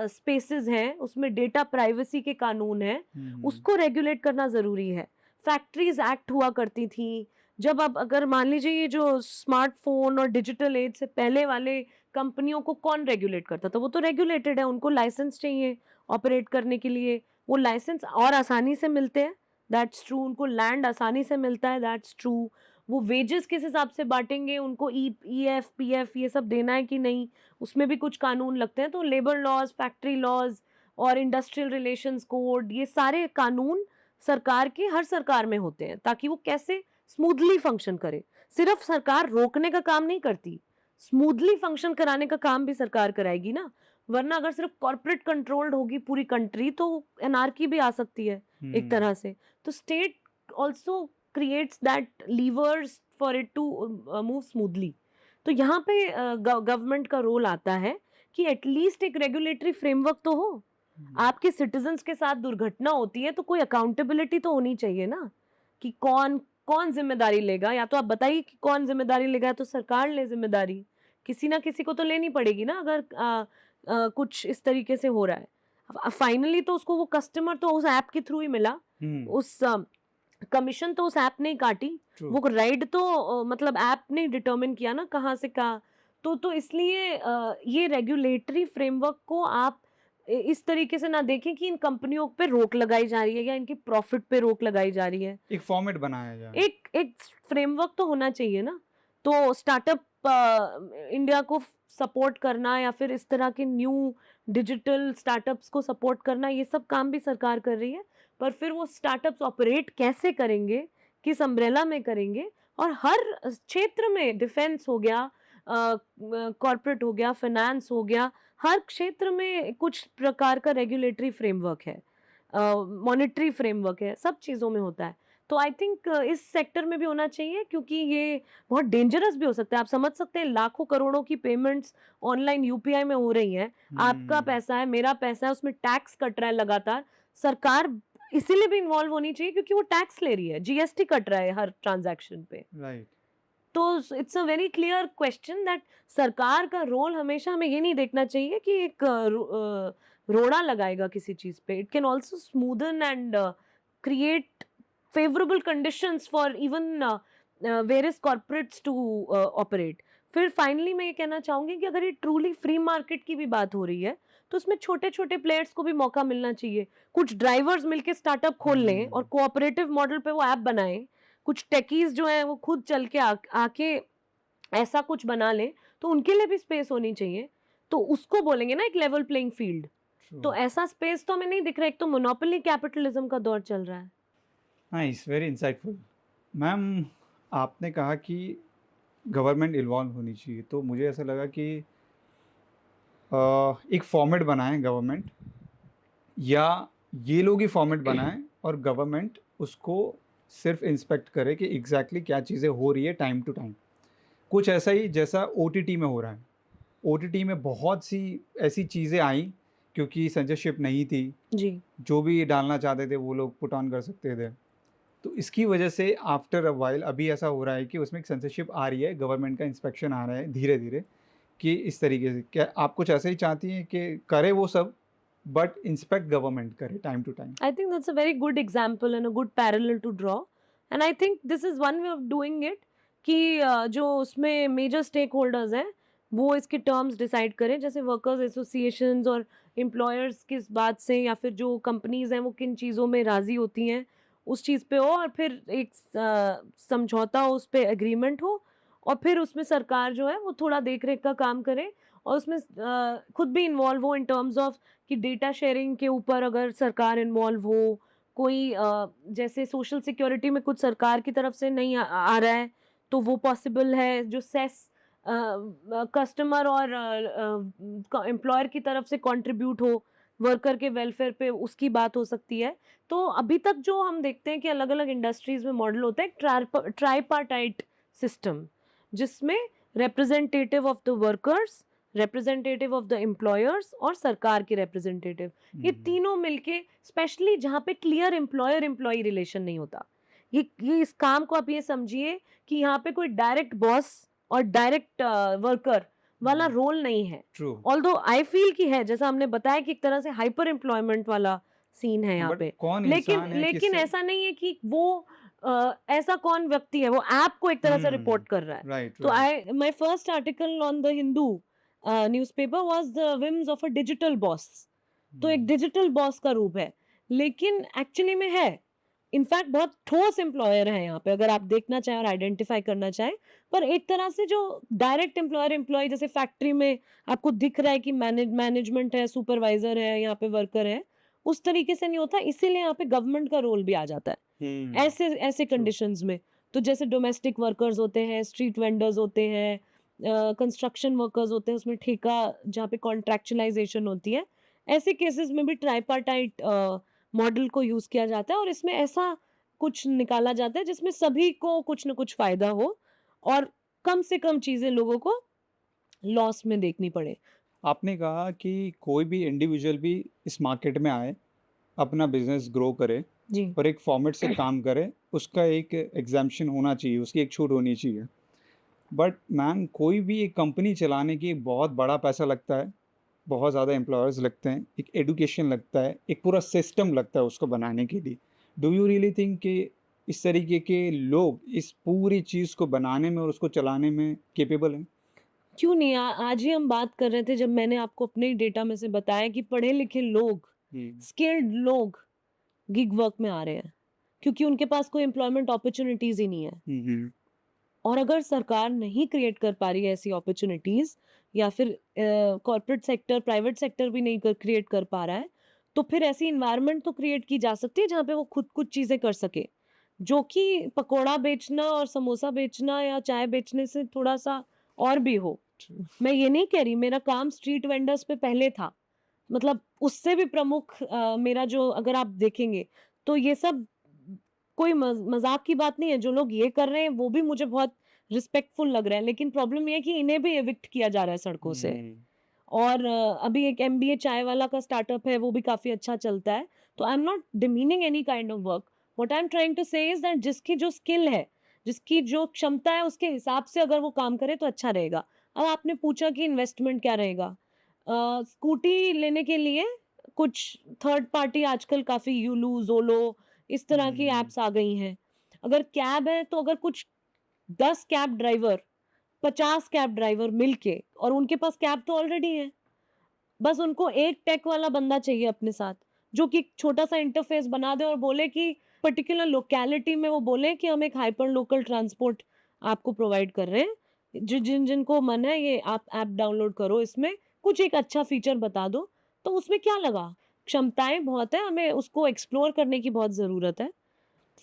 स्पेसेस हैं उसमें डेटा प्राइवेसी के कानून हैं, हुँ, उसको रेगुलेट करना ज़रूरी है। फैक्ट्रीज़ एक्ट हुआ करती थी। जब आप अगर मान लीजिए ये जो स्मार्टफ़ोन और डिजिटल एज से पहले वाले कंपनियों को कौन रेगुलेट करता था? वो तो रेगुलेटेड है, उनको लाइसेंस चाहिए ऑपरेट करने के लिए। वो लाइसेंस और आसानी से मिलते हैं, दैट्स ट्रू। उनको लैंड आसानी से मिलता है, दैट्स ट्रू। वो वेजेस किस हिसाब से बाँटेंगे, उनको ईएफ, पीएफ ये सब देना है कि नहीं, उसमें भी कुछ कानून लगते हैं। तो लेबर लॉज़, फैक्ट्री लॉज़ और इंडस्ट्रियल रिलेशंस कोड, ये सारे कानून सरकार के हर सरकार में होते हैं, ताकि वो कैसे स्मूथली फंक्शन करे। सिर्फ सरकार रोकने का काम नहीं करती, स्मूथली फंक्शन कराने का काम भी सरकार कराएगी ना। वरना अगर सिर्फ कॉर्पोरेट कंट्रोल्ड होगी पूरी कंट्री तो एनार्की भी आ सकती है एक हुँ, तरह से। तो state also creates that levers for it to move smoothly। तो यहाँ पे गवर्नमेंट का रोल आता है कि एटलीस्ट एक रेगुलेटरी फ्रेमवर्क तो हो। हुँ, आपके सिटीजन्स के साथ दुर्घटना होती है तो कोई अकाउंटेबिलिटी तो होनी चाहिए ना, कि कौन कौन जिम्मेदारी लेगा। या तो आप बताइए कि कौन जिम्मेदारी लेगा, या तो सरकार ले जिम्मेदारी। किसी ना किसी को तो लेनी पड़ेगी ना, अगर कुछ इस तरीके से हो रहा है। फाइनली तो उसको वो कस्टमर तो उस ऐप के थ्रू ही मिला, हुँ, उस कमीशन तो उस ऐप ने ही काटी। ट्रू, वो राइड तो मतलब ऐप ने डिटरमिन किया ना कहाँ से कहाँ। तो इसलिए ये रेगुलेटरी फ्रेमवर्क को आप इस तरीके से ना देखें कि इन कंपनियों पे रोक लगाई जा रही है या इनकी प्रॉफिट पे रोक लगाई जा रही है। एक फॉर्मेट बनाया जाए। एक एक फ्रेमवर्क तो होना चाहिए ना। तो स्टार्टअप इंडिया को सपोर्ट करना, या फिर इस तरह के न्यू डिजिटल स्टार्टअप्स को सपोर्ट करना, ये सब काम भी सरकार कर रही है। पर फिर वो स्टार्टअप्स ऑपरेट कैसे करेंगे, किस अम्ब्रेला में करेंगे, और हर क्षेत्र में, डिफेंस हो गया, कॉर्पोरेट हो गया, फाइनेंस हो गया, हर क्षेत्र में कुछ प्रकार का रेगुलेटरी फ्रेमवर्क है, मॉनेटरी फ्रेमवर्क है, सब चीज़ों में होता है। तो आई थिंक इस सेक्टर में भी होना चाहिए, क्योंकि ये बहुत डेंजरस भी हो सकता है। आप समझ सकते हैं लाखों करोड़ों की पेमेंट्स ऑनलाइन यूपीआई में हो रही हैं। आपका पैसा है, मेरा पैसा है, उसमें टैक्स कट रहा है लगातार। सरकार इसीलिए भी इन्वॉल्व होनी चाहिए क्योंकि वो टैक्स ले रही है, जीएसटी कट रहा है हर ट्रांजैक्शन पे। राइट। तो it's a very clear question that सरकार का रोल हमेशा हमें ये नहीं देखना चाहिए कि एक रोड़ा लगाएगा किसी चीज पे। It can also smoothen and create favourable conditions for even various corporates to operate. फिर फाइनली मैं ये कहना चाहूंगी कि अगर ये ट्रूली फ्री मार्केट की भी बात हो रही है तो उसमें छोटे छोटे प्लेयर्स को भी मौका मिलना चाहिए। कुछ ड्राइवर्स मिलके स्टार्टअप खोल लें और कोऑपरेटिव मॉडल पे वो ऐप बनाएं। कुछ टेकीज जो है वो खुद चल के आके ऐसा कुछ बना ले, तो उनके लिए भी स्पेस होनी चाहिए। तो उसको बोलेंगे ना एक लेवल प्लेइंग फील्ड। तो ऐसा स्पेस तो हमें नहीं दिख रहा। एक तो मोनोपोली कैपिटलिज्म का दौर चल रहा है। Nice, very insightful. मैम, आपने कहा कि गवर्नमेंट इन्वॉल्व होनी चाहिए, तो मुझे ऐसा लगा कि एक फॉर्मेट बनाएं गवर्नमेंट, या ये लोग ही फॉर्मेट बनाएं और गवर्नमेंट उसको सिर्फ इंस्पेक्ट करे कि एग्जैक्टली क्या चीज़ें हो रही है टाइम टू टाइम। कुछ ऐसा ही जैसा ओटीटी में हो रहा है। ओटीटी में बहुत सी ऐसी चीज़ें आई क्योंकि सेंसरशिप नहीं थी, जी। जो भी डालना चाहते थे वो लोग पुट ऑन कर सकते थे। तो इसकी वजह से आफ्टर अ वाइल अभी ऐसा हो रहा है कि उसमें एक सेंसरशिप आ रही है, गवर्नमेंट का इंस्पेक्शन आ रहा है धीरे धीरे, कि इस तरीके से क्या आप कुछ ऐसा ही चाहती हैं कि करे वो सब, बट इंस्पेक्ट गवर्नमेंट करे time to time? I think that's a very good example and a good parallel to draw. And I think this is one way of doing it कि जो उसमें मेजर स्टेक होल्डर्स हैं वो इसके terms decide करें, जैसे workers associations और employers किस बात से, या फिर जो कंपनीज हैं वो किन चीज़ों में राज़ी होती हैं उस चीज़ पे हो, और फिर एक समझौता हो, उस पर एग्रीमेंट हो, और फिर उसमें सरकार जो है वो थोड़ा देख रेख का काम करे और उसमें खुद भी इन्वॉल्व हो इन टर्म्स ऑफ कि डेटा शेयरिंग के ऊपर अगर सरकार इन्वॉल्व हो। कोई जैसे सोशल सिक्योरिटी में कुछ सरकार की तरफ से नहीं आ रहा है तो वो पॉसिबल है। जो सेस कस्टमर और एम्प्लॉयर की तरफ से कंट्रीब्यूट हो वर्कर के वेलफेयर पे, उसकी बात हो सकती है। तो अभी तक जो हम देखते हैं कि अलग अलग इंडस्ट्रीज में मॉडल होता है ट्राइपार्टाइट सिस्टम, जिसमें representative of the workers, representative of the employers और सरकार के रिप्रेजेंटेटिव, ये तीनों मिलके, स्पेशली जहाँ पे क्लियर एम्प्लॉयर एम्प्लॉई रिलेशन नहीं होता। ये इस काम को आप ये समझिए कि यहाँ पे कोई डायरेक्ट बॉस और डायरेक्ट वर्कर वाला रोल नहीं है। ट्रू। ऑल्दो आई फील कि है, जैसा हमने बताया कि एक तरह से हाइपर एम्प्लॉयमेंट वाला सीन है यहाँ बट पे। कौन लेकिन इंसान है लेकिन किससे? ऐसा नहीं है कि वो ऐसा कौन व्यक्ति है, वो ऐप को एक तरह से रिपोर्ट कर रहा है। राइट, तो my first article on the Hindu newspaper was the whims of a digital boss. तो एक डिजिटल बॉस का रूप है, लेकिन एक्चुअली में है इनफैक्ट बहुत ठोस एम्प्लॉयर है यहाँ पे, अगर आप देखना चाहें और आइडेंटिफाई करना चाहें। पर एक तरह से जो डायरेक्ट एम्प्लॉयर एम्प्लॉय, जैसे फैक्ट्री में आपको दिख रहा है कि मैनेजमेंट है, सुपरवाइजर है, यहाँ पे वर्कर है, उस तरीके से नहीं होता। इसीलिए यहाँ पे गवर्नमेंट का रोल भी आ जाता है ऐसे ऐसे कंडीशंस में। तो जैसे डोमेस्टिक वर्कर्स होते हैं, स्ट्रीट वेंडर्स होते हैं, कंस्ट्रक्शन वर्कर्स होते हैं, उसमें ठेका जहाँ पे कॉन्ट्रैक्चुअलाइजेशन होती है, ऐसे केसेस में भी ट्राइपार्टाइट मॉडल को यूज किया जाता है और इसमें ऐसा कुछ निकाला जाता है जिसमें सभी को कुछ न कुछ फायदा हो और कम से कम चीजें लोगों को लॉस में देखनी पड़े। आपने कहा कि कोई भी इंडिविजुअल भी इस मार्केट में आए, अपना बिजनेस ग्रो करे जी। और एक फॉर्मेट से काम करे, उसका एक एग्जाम्पशन होना चाहिए, उसकी एक छूट होनी चाहिए। बट मैम, कोई भी एक कंपनी चलाने की एक बहुत बड़ा पैसा लगता है, बहुत ज़्यादा एम्प्लॉयर्स लगते हैं, एक एडुकेशन लगता है, एक पूरा सिस्टम लगता है उसको बनाने के लिए। डू यू रियली थिंक कि इस तरीके के लोग इस पूरी चीज़ को बनाने में और उसको चलाने में केपेबल हैं? क्यों नहीं, आज ही हम बात कर रहे थे जब मैंने आपको अपने ही डेटा में से बताया कि पढ़े लिखे लोग, स्किल्ड लोग गिग वर्क में आ रहे हैं क्योंकि उनके पास कोई एम्प्लॉयमेंट अपॉर्चुनिटीज ही नहीं है। और अगर सरकार नहीं क्रिएट कर पा रही है ऐसी अपॉर्चुनिटीज, या फिर कॉर्पोरेट सेक्टर, प्राइवेट सेक्टर भी नहीं क्रिएट कर पा रहा है, तो फिर ऐसी इन्वायरमेंट तो क्रिएट की जा सकती है जहाँ पे वो खुद कुछ चीजें कर सके, जो कि पकोड़ा बेचना और समोसा बेचना या चाय बेचने से थोड़ा सा और भी हो। मैं ये नहीं कह रही, मेरा काम स्ट्रीट वेंडर्स पे पहले था, मतलब उससे भी प्रमुख मेरा जो, अगर आप देखेंगे तो ये सब कोई मज़ाक की बात नहीं है, जो लोग ये कर रहे हैं वो भी मुझे बहुत रिस्पेक्टफुल लग रहा है, लेकिन प्रॉब्लम ये है कि इन्हें भी एविक्ट किया जा रहा है सड़कों से। और अभी एक एमबीए चाय वाला का स्टार्टअप है, वो भी काफ़ी अच्छा चलता है। तो I am not demeaning any kind of work. What I am trying to say is that जिसकी जो स्किल है, जिसकी जो क्षमता है, उसके हिसाब से अगर वो काम करे तो अच्छा रहेगा। अब आपने पूछा कि इन्वेस्टमेंट क्या रहेगा? स्कूटी लेने के लिए कुछ थर्ड पार्टी आजकल काफ़ी यूलू, ज़ोलो इस तरह की हम्म, ऐप्स आ गई हैं। अगर कैब है तो अगर कुछ 10 कैब ड्राइवर, 50 कैब ड्राइवर मिलके, और उनके पास कैब तो ऑलरेडी है। बस उनको एक टेक वाला बंदा चाहिए अपने साथ, जो कि एक छोटा-सा इंटरफ़ेस बना दे और बोले कि पर्टिकुलर लोकेलिटी में वो बोले कि हम एक हाइपर लोकल ट्रांसपोर्ट आपको प्रोवाइड कर रहे हैं। जिनको मन है ये आप ऐप डाउनलोड करो, इसमें कुछ एक अच्छा फ़ीचर बता दो, तो उसमें क्या लगा? क्षमताएँ बहुत हैं, हमें उसको एक्सप्लोर करने की बहुत ज़रूरत है।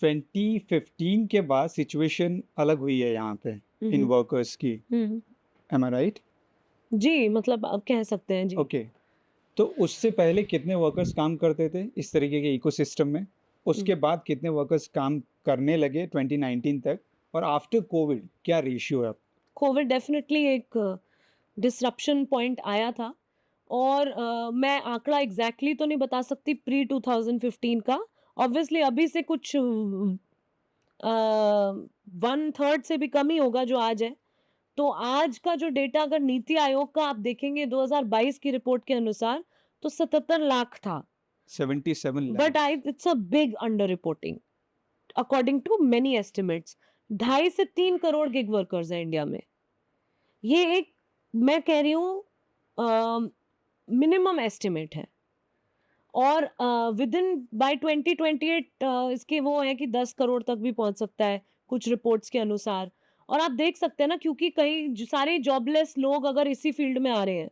2015 के बाद सिचुएशन अलग हुई है यहाँ पे हुँ, इन हुँ। वर्कर्स की, हुँ। M I right? जी, मतलब आप कह सकते हैं, जी। ओके, तो उससे पहले कितने वर्कर्स काम करते थे इस तरीके के इकोसिस्टम में? हुँ। उसके बाद कितने वर्कर्स काम करने लगे 2019 तक, और आफ्टर कोविड क्या रेशियो है अब? कोविड डेफ़िनेटली एक डिसरप्शन पॉइंट आया था, और मैं आंकड़ा एग्ज़ैक्टली तो नहीं बता सकती प्री 2015 का। ऑब्वियसली अभी से कुछ 1/3 से भी कम ही होगा जो आज है। तो आज का जो डेटा अगर नीति आयोग का आप देखेंगे 2022 की रिपोर्ट के अनुसार, तो 77 लाख था। 77 but lakh. It's a big under reporting according to many estimates. 2.5 से 3 करोड़ गिग वर्कर्स हैं इंडिया में। ये एक, मैं कह रही हूँ, मिनिमम एस्टिमेट है। और विदिन बाय 2028 इसके वो है कि 10 करोड़ तक भी पहुंच सकता है कुछ रिपोर्ट्स के अनुसार। और आप देख सकते हैं ना, क्योंकि कई सारे जॉबलेस लोग अगर इसी फील्ड में आ रहे हैं,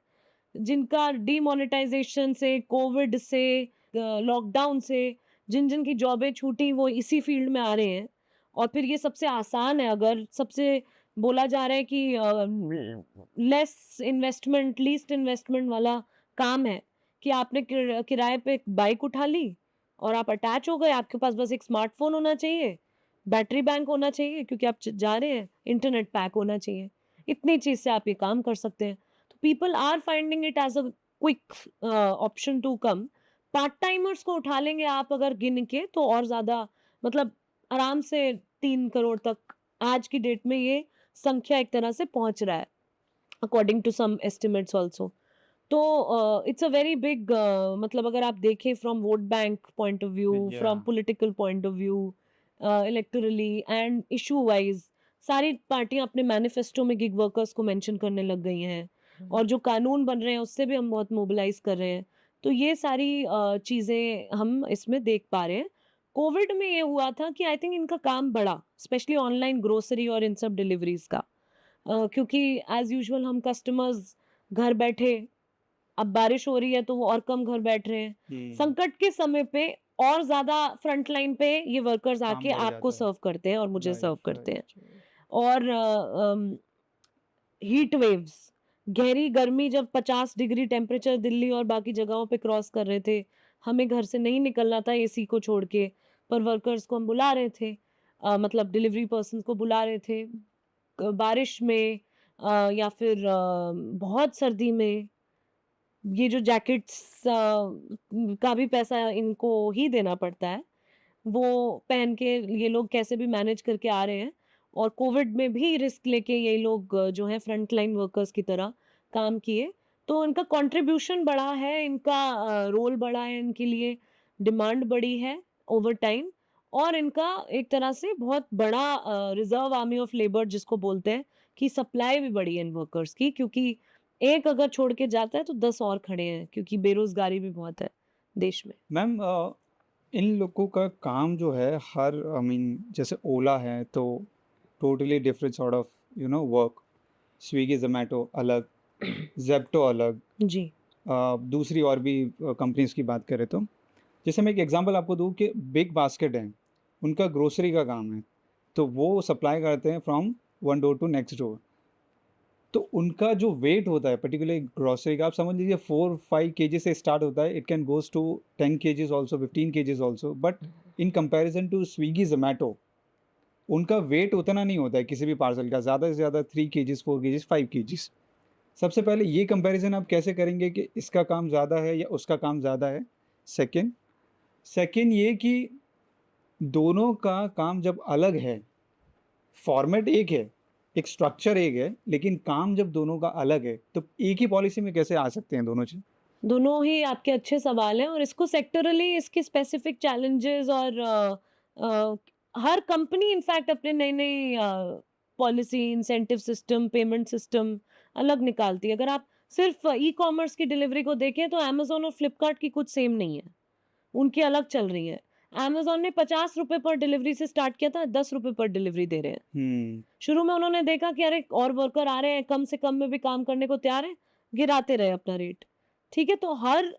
जिनका डीमोनेटाइजेशन से, कोविड से, लॉकडाउन से जिन जिन की जॉबें छूटी वो इसी फील्ड में आ रहे हैं। और फिर ये सबसे आसान है, अगर सबसे बोला जा रहा है कि लेस इन्वेस्टमेंट, लीस्ट इन्वेस्टमेंट वाला काम है, कि आपने किराए पे एक बाइक उठा ली और आप अटैच हो गए, आपके पास बस एक स्मार्टफोन होना चाहिए, बैटरी बैंक होना चाहिए क्योंकि आप जा रहे हैं, इंटरनेट पैक होना चाहिए, इतनी चीज से आप ये काम कर सकते हैं। तो people are finding it as a quick option to come. Part timers को उठा लेंगे आप अगर गिन के, तो और ज्यादा, मतलब आराम से 3 करोड़ तक आज की डेट में ये संख्या एक तरह से पहुंच रहा है, according to some estimates also. तो इट्स अ वेरी बिग, मतलब अगर आप देखें from vote bank point of view, from या political point of view, electorally and issue wise, सारी पार्टियां अपने मैनिफेस्टो में गिग वर्कर्स को मेंशन करने लग गई हैं। और जो कानून बन रहे हैं उससे भी हम बहुत मोबिलाइज कर रहे हैं। तो ये सारी चीज़ें हम इसमें देख पा रहे हैं। कोविड में ये हुआ था कि आई थिंक इनका काम बढ़ा, स्पेशली ऑनलाइन ग्रोसरी और इन सब डिलीवरीज का। क्योंकि एज यूजुअल हम कस्टमर्स घर बैठे, अब बारिश हो रही है तो वो और कम घर बैठ रहे हैं। संकट के समय पे और ज़्यादा फ्रंट लाइन पे ये वर्कर्स काम आके बढ़ आपको जाता है। सर्व करते हैं और मुझे सर्व राइट, करते हैं। Right, right. और हीट वेव्स, गहरी गर्मी जब 50 डिग्री टेम्परेचर दिल्ली और बाकी जगहों पे क्रॉस कर रहे थे, हमें घर से नहीं निकलना था एसी को छोड़ के, पर वर्कर्स को हम बुला रहे थे, मतलब डिलीवरी पर्सन को बुला रहे थे, बारिश में, या फिर बहुत सर्दी में। ये जो जैकेट्स का भी पैसा इनको ही देना पड़ता है, वो पहन के ये लोग कैसे भी मैनेज करके आ रहे हैं। और कोविड में भी रिस्क लेके ये लोग जो है फ्रंट लाइन वर्कर्स की तरह काम किए। तो इनका कंट्रीब्यूशन बढ़ा है, इनका रोल बढ़ा है, इनके लिए डिमांड बढ़ी है ओवर टाइम। और इनका एक तरह से बहुत बड़ा रिजर्व आर्मी ऑफ लेबर जिसको बोलते हैं, कि सप्लाई भी बढ़ी है इन वर्कर्स की, क्योंकि एक अगर छोड़ के जाता है तो 10 और खड़े हैं, क्योंकि बेरोजगारी भी बहुत है देश में। मैम, इन लोगों का काम जो है हर, आई मीन जैसे ओला है तो totally different sort of work. Swiggy Zomato अलग, जेप्टो अलग, जी। दूसरी और भी कंपनीज की बात करें तो, जैसे मैं एक एग्जांपल आपको दूं कि बिग बास्केट है, उनका ग्रोसरी का काम है, तो वो सप्लाई करते हैं from one door to next door. तो उनका जो वेट होता है पर्टिकुलर ग्रोसरी का, आप समझ लीजिए 4-5 केजी से स्टार्ट होता है, it can goes to 10 kgs also, 15 kgs also, but in comparison to Swiggy, Zomato, उनका वेट उतना नहीं होता है किसी भी पार्सल का, ज़्यादा से ज़्यादा 3 केजीज़, 4 केजीज़, 5 केजीज़। सबसे पहले ये कंपैरिजन आप कैसे करेंगे कि इसका काम ज़्यादा है या उसका काम ज़्यादा है? सेकंड सेकंड ये कि दोनों का काम जब अलग है, फॉर्मेट एक है, एक स्ट्रक्चर एक है, लेकिन काम जब दोनों का अलग है, तो एक ही पॉलिसी में कैसे आ सकते हैं दोनों चीज़? दोनों ही आपके अच्छे सवाल हैं और इसको सेक्टरली इसके स्पेसिफिक चैलेंजेस और हर कंपनी इनफैक्ट अपने नई-नई policy, incentive system, payment system अलग निकालती है। अगर आप सिर्फ ई-कॉमर्स की डिलीवरी को देखें तो अमेज़न और फ्लिपकार्ट की कुछ सेम नहीं है, उनकी अलग चल रही है। अमेज़न ने ₹50 पर डिलीवरी से स्टार्ट किया था, ₹10 पर डिलीवरी दे रहे हैं। हुँ, शुरू में उन्होंने देखा कि अरे और वर्कर आ रहे हैं, कम से कम में भी काम करने को तैयार हैं, गिराते रहे अपना रेट। ठीक है? तो हर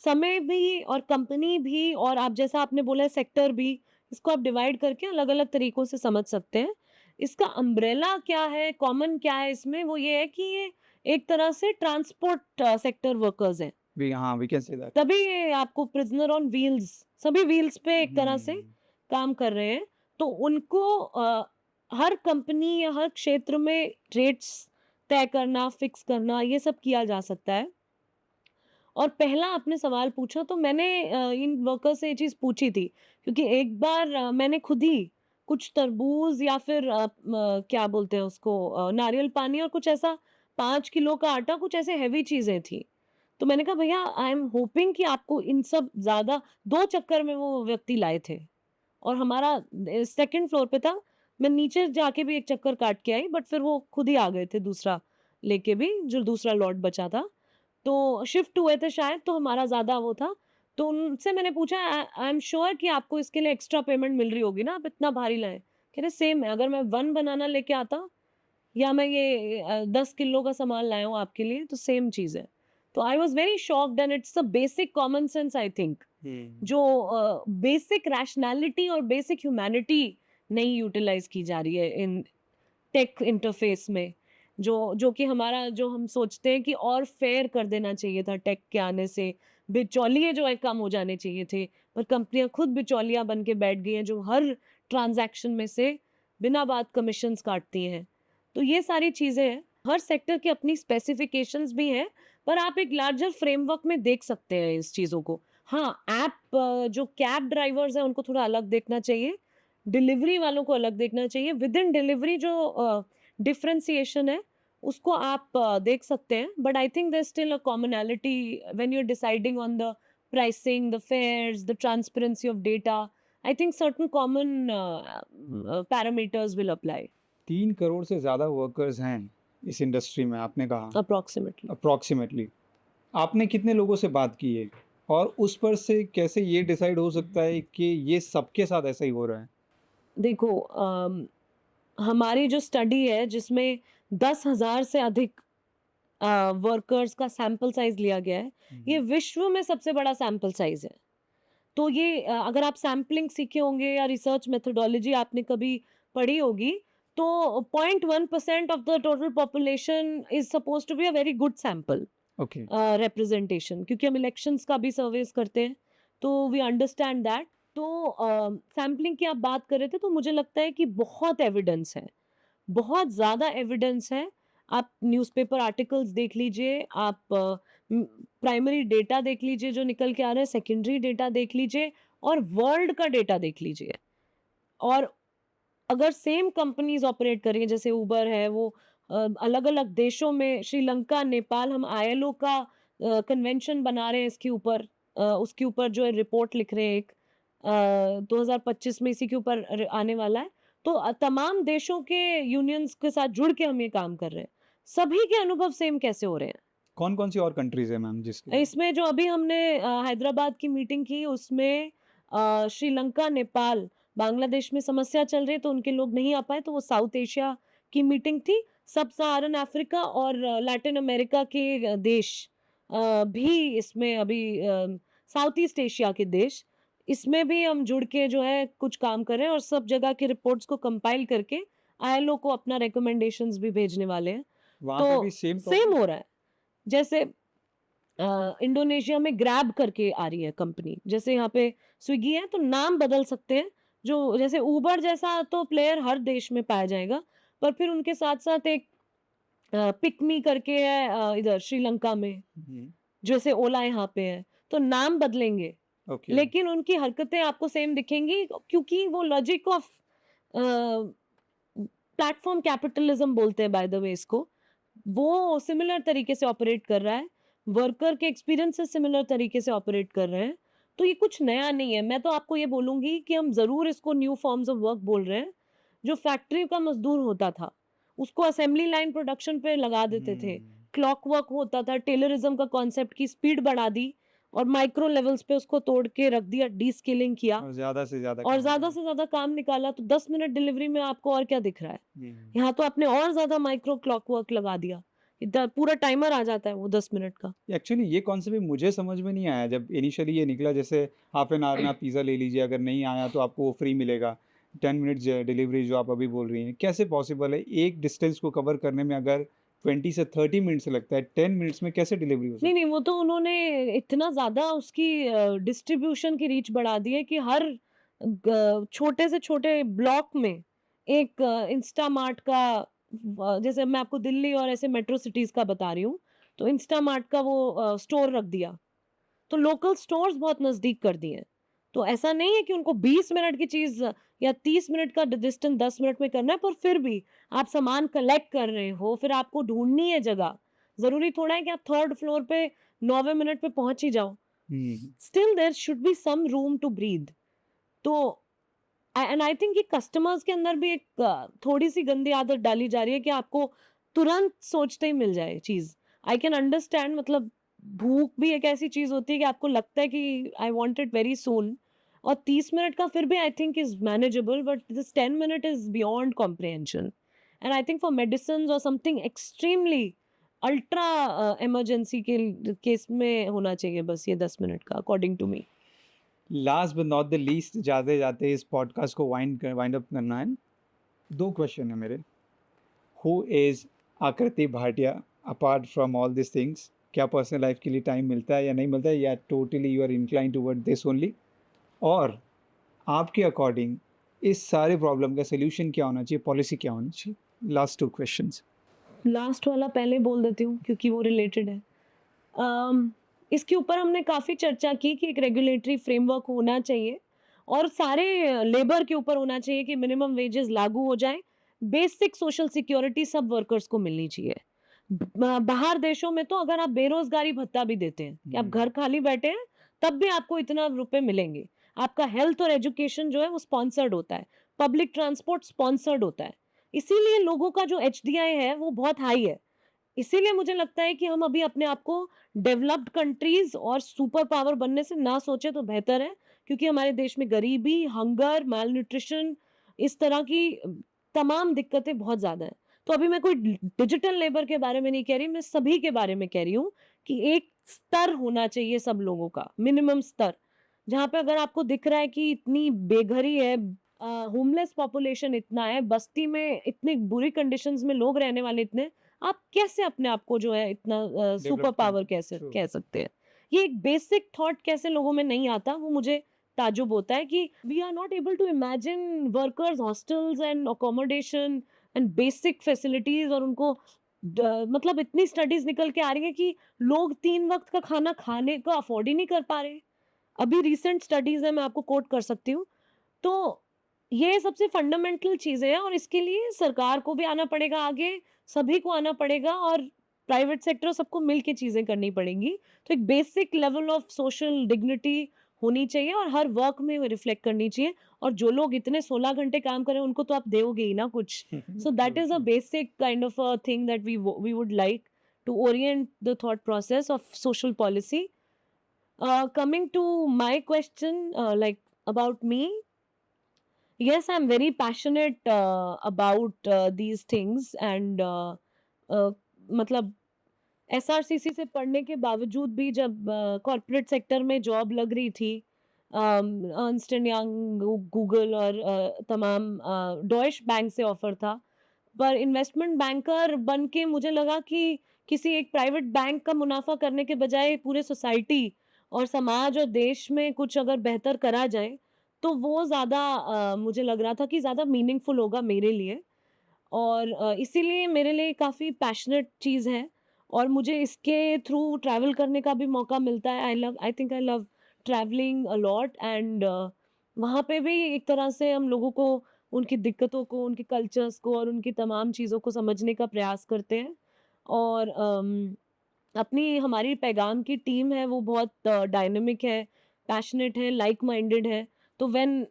समय भी और कंपनी भी और आप जैसा आपने बोला है सेक्टर भी, इसको आप डिवाइड करके अलग-अलग तरीकों से समझ सकते हैं। इसका अम्ब्रेला क्या है, कॉमन क्या है इसमें, वो ये है कि ये एक तरह से ट्रांसपोर्ट सेक्टर वर्कर्स हैं। We can say that. तभी ये आपको प्रिज़नर ऑन व्हील्स सभी व्हील्स पे एक तरह से हुँ, काम कर रहे हैं। तो उनको हर कंपनी या हर क्षेत्र में रेट्स तय करना, फिक्स करना ये सब किया जा सकता है। और पहला आपने सवाल पूछा तो मैंने इन वर्कर्स से ये चीज़ पूछी थी क्योंकि एक बार मैंने खुद ही कुछ तरबूज़ या फिर क्या बोलते हैं उसको नारियल पानी और कुछ ऐसा 5 किलो का आटा कुछ ऐसे हेवी चीज़ें थी। तो मैंने कहा भैया आई एम होपिंग कि आपको इन सब ज़्यादा 2 चक्कर में वो व्यक्ति लाए थे और हमारा सेकंड फ्लोर पे था। मैं नीचे जाके भी एक चक्कर काट के आई बट फिर वो खुद ही आ गए थे दूसरा लेके भी जो दूसरा लॉट बचा था। तो शिफ्ट हुए थे शायद तो हमारा ज़्यादा वो था। तो उनसे मैंने पूछा आई एम श्योर कि आपको इसके लिए एक्स्ट्रा पेमेंट मिल रही होगी ना आप इतना भारी लाए? कह रहे सेम है अगर मैं 1 बनाना लेके आता या मैं ये 10 किलो का सामान लाया हूँ आपके लिए तो सेम चीज़ है। तो I was very shocked and it's a basic common sense I think hmm. जो बेसिक रैशनैलिटी और बेसिक ह्यूमैनिटी नहीं यूटिलाइज़ की जा रही है इन टेक इंटरफेस में। जो कि हमारा जो हम सोचते हैं कि और फेयर कर देना चाहिए था टेक के आने से, बिचौलिए जो है कम हो जाने चाहिए थे, पर कंपनियाँ खुद बिचौलिया बन के बैठ गई हैं जो हर ट्रांज़ैक्शन में से बिना बात कमीशंस काटती हैं। तो ये सारी चीज़ें हैं। हर सेक्टर की अपनी स्पेसिफ़िकेशंस भी हैं, पर आप एक लार्जर फ्रेमवर्क में देख सकते हैं इस चीज़ों को। हाँ, जो कैब ड्राइवर्स हैं उनको थोड़ा अलग देखना चाहिए, डिलीवरी वालों को अलग देखना चाहिए। विदिन डिलीवरी जो डिफरेंशिएशन है, उसको आप देख सकते हैं। But I think there is still a commonality when you are deciding on the pricing, the fares, the transparency of data. I think certain common parameters will apply 3 crore से ज़्यादा workers हैं इस इंडस्ट्री में, आपने कहा, अप्रॉक्सिमेटली। अप्रॉक्सिमेटली। आपने कितने लोगों से बात की है? और उस पर से कैसे ये डिसाइड हो सकता है कि ये सबके साथ ऐसा ही हो रहा है? देखो हमारी जो स्टडी है जिसमें 10,000 से अधिक वर्कर्स का सैंपल साइज़ लिया गया है, ये हुँ, विश्व में सबसे बड़ा सैंपल साइज़ है। तो ये अगर आप सैंपलिंग सीखे होंगे या रिसर्च मेथोडोलॉजी आपने कभी पढ़ी होगी, तो 0.1% of the total population is supposed to be a very good sample okay. Representation क्योंकि हम इलेक्शंस का भी सर्वेस करते हैं, तो वी अंडरस्टैंड दैट। तो सैंपलिंग की आप बात कर रहे थे, तो मुझे लगता है कि बहुत एविडेंस है, बहुत ज़्यादा एविडेंस है। आप न्यूज़पेपर आर्टिकल्स देख लीजिए, आप प्राइमरी डेटा देख लीजिए जो निकल के आ रहा है, सेकेंडरी डेटा देख लीजिए और वर्ल्ड का डेटा देख लीजिए। और अगर सेम कंपनीज़ ऑपरेट कर रही हैं, जैसे उबर है, वो अलग-अलग देशों में श्रीलंका, नेपाल हम आईएलओ का कन्वेंशन बना रहे हैं इसके ऊपर उसके ऊपर जो है रिपोर्ट लिख रहे हैं एक 2025 में इसी के ऊपर आने वाला है। तो तमाम देशों के यूनियंस के साथ जुड़ के हम ये काम कर रहे हैं। सभी के अनुभव सेम कैसे हो रहे हैं? कौन-कौन सी और कंट्रीज़ हैं मैम जिसके? इसमें जो अभी हमने हैदराबाद की मीटिंग की उसमें श्रीलंका, नेपाल, बांग्लादेश में समस्या चल रही है तो उनके लोग नहीं आ पाए तो वो साउथ एशिया की मीटिंग थी। सब सहारन अफ्रीका और लैटिन अमेरिका के देश भी इसमें अभी साउथ ईस्ट एशिया के देश, इसमें भी हम जुड़ के जो है कुछ काम कर रहे हैं और सब जगह की रिपोर्ट्स को कंपाइल करके आईएलओ को अपना रिकमेंडेशंस भी भेजने वाले हैं। वहाँ पे भी तो सेम सेम हो रहा है। जैसे इंडोनेशिया में ग्रैब करके आ रही है कंपनी, जैसे यहाँ पे स्विगी है तो नाम बदल सकते हैं। जो जैसे उबर जैसा तो प्लेयर हर देश में पाया जाएगा, पर फिर उनके साथ-साथ एक पिकमी करके है इधर श्रीलंका में, हुँ, जैसे ओला यहाँ पे है, तो नाम बदलेंगे, ओके। लेकिन उनकी हरकतें आपको सेम दिखेंगी क्योंकि वो लॉजिक ऑफ प्लेटफ़ॉर्म कैपिटलिज़्म बोलते हैं बाय द वे इसको। वो सिमिलर तरीके से ऑपरेट कर रहा है, वर्कर के एक्सपीरियंसेस सिमिलर तरीके से ऑपरेट कर रहे हैं, तो ये कुछ नया नहीं है। मैं तो आपको ये बोलूँगी कि हम ज़रूर इसको न्यू फॉर्म्स ऑफ वर्क बोल रहे हैं। जो फैक्ट्री का मज़दूर होता था, उसको असेंबली लाइन प्रोडक्शन पे लगा देते थे। हुँ, क्लॉक वर्क होता था, टेलरिज़्म का कॉन्सेप्ट की स्पीड बढ़ा दी और माइक्रो लेवल्स पे उसको तोड़ के रख दिया, डीस्किलिंग किया और ज़्यादा से ज़्यादा और काम ज़्यादा करें। से ज़्यादा काम निकाला, तो 10 मिनट डिलीवरी में आपको और क्या दिख रहा है? हुँ। यहाँ तो आपने और ज़्यादा माइक्रो क्लॉक वर्क लगा दिया। इधर पूरा टाइमर आ जाता है वो 10 मिनट का। एक्चुअली ये कॉन्सेप्ट भी मुझे समझ में नहीं आया जब इनिशियली ये निकला, जैसे हाफ एन आवर में आप पिज़्ज़ा ले लीजिए, अगर नहीं आया तो आपको वो फ्री मिलेगा। 10 मिनट डिलीवरी जो आप अभी बोल रही हैं, कैसे पॉसिबल है? एक डिस्टेंस को कवर करने में अगर 20 से 30 मिनट्स लगता है, 10 मिनट्स में कैसे डिलीवरी हो नहीं, सकती नहीं, वो तो उन्होंने इतना ज़्यादा उसकी डिस्ट्रीब्यूशन की रीच बढ़ा दी है कि हर छोटे से छोटे ब्लॉक में एक इंस्टामार्ट का जैसे मैं आपको दिल्ली और ऐसे मेट्रो सिटीज़ का बता रही हूँ, तो इंस्टामार्ट का वो स्टोर रख दिया। तो लोकल स्टोर्स बहुत नज़दीक कर दिए हैं। तो ऐसा नहीं है कि उनको 20 मिनट की चीज़ या 30 मिनट का डिस्टेंस 10 मिनट में करना है, पर फिर भी आप सामान कलेक्ट कर रहे हो, फिर आपको ढूँढनी है जगह। ज़रूरी थोड़ा है कि आप 3rd फ्लोर पे 9वें मिनट पे पहुँच ही जाओ। Hmm, still there should be some room to breathe. तो एंड आई थिंक ये कस्टमर्स के अंदर भी एक थोड़ी-सी गंदी आदत डाली जा रही है कि आपको तुरंत सोचते ही मिल जाए चीज़। आई कैन अंडरस्टैंड, मतलब भूख भी एक ऐसी चीज़ होती है कि आपको लगता है कि I want it very soon, और 30 मिनट का फिर भी I think is manageable, but this 10 minute is beyond comprehension. And I think for medicines और समथिंग एक्सट्रीमली अल्ट्रा इमरजेंसी के केस में होना चाहिए बस ये 10 मिनट का, according to me. Last but not the least, जाते-जाते इस पॉडकास्ट को वाइंड अप करना है। 2 क्वेश्चन है मेरे। हू इज़ आकृति Bhatia apart from all this things? क्या पर्सनल लाइफ के लिए टाइम मिलता है या नहीं मिलता है, या totally you are inclined toward this only? और आपके अकॉर्डिंग इस सारे प्रॉब्लम का सॉल्यूशन क्या होना चाहिए, पॉलिसी क्या होनी चाहिए? Last 2 questions. लास्ट वाला पहले बोल देती हूँ क्योंकि वो रिलेटेड है। इसके ऊपर हमने काफ़ी चर्चा की कि एक रेगुलेटरी फ्रेमवर्क होना चाहिए और सारे लेबर के ऊपर होना चाहिए कि मिनिमम वेजेस लागू हो जाएँ, बेसिक सोशल सिक्योरिटी सब वर्कर्स को मिलनी चाहिए। बाहर देशों में तो अगर आप बेरोज़गारी भत्ता भी देते हैं कि आप घर हुँ, खाली बैठे हैं, तब भी आपको इतना रुपए मिलेंगे। आपका हेल्थ और एजुकेशन जो है वो स्पॉन्सर्ड होता है, पब्लिक ट्रांसपोर्ट स्पॉन्सर्ड होता है। इसीलिए लोगों का जो एचडीआई है वो बहुत हाई है। इसीलिए मुझे लगता है कि हम अभी अपने आप को डेवलप्ड कंट्रीज और सुपर पावर बनने से ना सोचे तो बेहतर है, क्योंकि हमारे देश में गरीबी, हंगर, माल न्यूट्रिशन, इस तरह की तमाम दिक्कतें बहुत ज़्यादा हैं। तो अभी मैं कोई डिजिटल लेबर के बारे में नहीं कह रही, मैं सभी के बारे में कह रही हूँ कि एक स्तर होना चाहिए सब लोगों का, मिनिमम स्तर, जहाँ पे अगर आपको दिख रहा है कि इतनी बेघरी है, होमलेस पॉपुलेशन इतना है, बस्ती में इतनी बुरी कंडीशंस में लोग रहने वाले इतने, आप कैसे अपने आप को जो है इतना सुपर डेवलप पावर कंट्री, कैसे ट्रू। कह सकते हैं? ये एक बेसिक थॉट कैसे लोगों में नहीं आता, वो मुझे ताज्जुब होता है कि we are not able to imagine workers hostels and accommodation and basic facilities, और उनको मतलब इतनी स्टडीज निकल के आ रही है कि लोग 3 वक्त का खाना खाने को अफोर्ड ही नहीं कर पा रहे। अभी रिसेंट स्टडीज है, मैं आपको कोट कर सकती हूँ। तो ये सबसे फंडामेंटल चीज़ें हैं और इसके लिए सरकार को भी आना पड़ेगा आगे, सभी को आना पड़ेगा और प्राइवेट सेक्टर सबको मिल के चीज़ें करनी पड़ेंगी। तो एक basic level of social dignity होनी चाहिए और हर वर्क में वो रिफ्लेक्ट करनी चाहिए, और जो लोग इतने 16 घंटे काम कर रहे हैं उनको तो आप दोगे ही ना कुछ। So that true, is a true. Basic kind of a thing that we would like to orient the thought process of social policy. Coming to my question, like about me, yes, I'm very passionate about these things and मतलब SRCC से पढ़ने के बावजूद भी जब corporate sector में job लग रही थी, अर्नस्ट एंड यंग, गूगल और तमाम डॉइश बैंक से ऑफर था, पर इन्वेस्टमेंट बैंकर बन के मुझे लगा कि किसी एक प्राइवेट बैंक का मुनाफा करने के बजाय पूरे सोसाइटी और समाज और देश में कुछ अगर बेहतर करा जाए, तो वो ज़्यादा मुझे लग रहा था कि ज़्यादा मीनिंगफुल होगा मेरे लिए। और इसीलिए मेरे लिए काफ़ी पैशनेट चीज़ है और मुझे इसके थ्रू ट्रैवल करने का भी मौका मिलता है। I think I love travelling a lot and वहाँ पे भी एक तरह से हम लोगों को उनकी दिक्कतों को, उनके कल्चर्स को और उनकी तमाम चीज़ों को समझने का प्रयास करते हैं। और अपनी हमारी पैगाम की टीम है वो बहुत डायनामिक है, पैशनेट है, लाइक माइंडेड है। तो व्हेन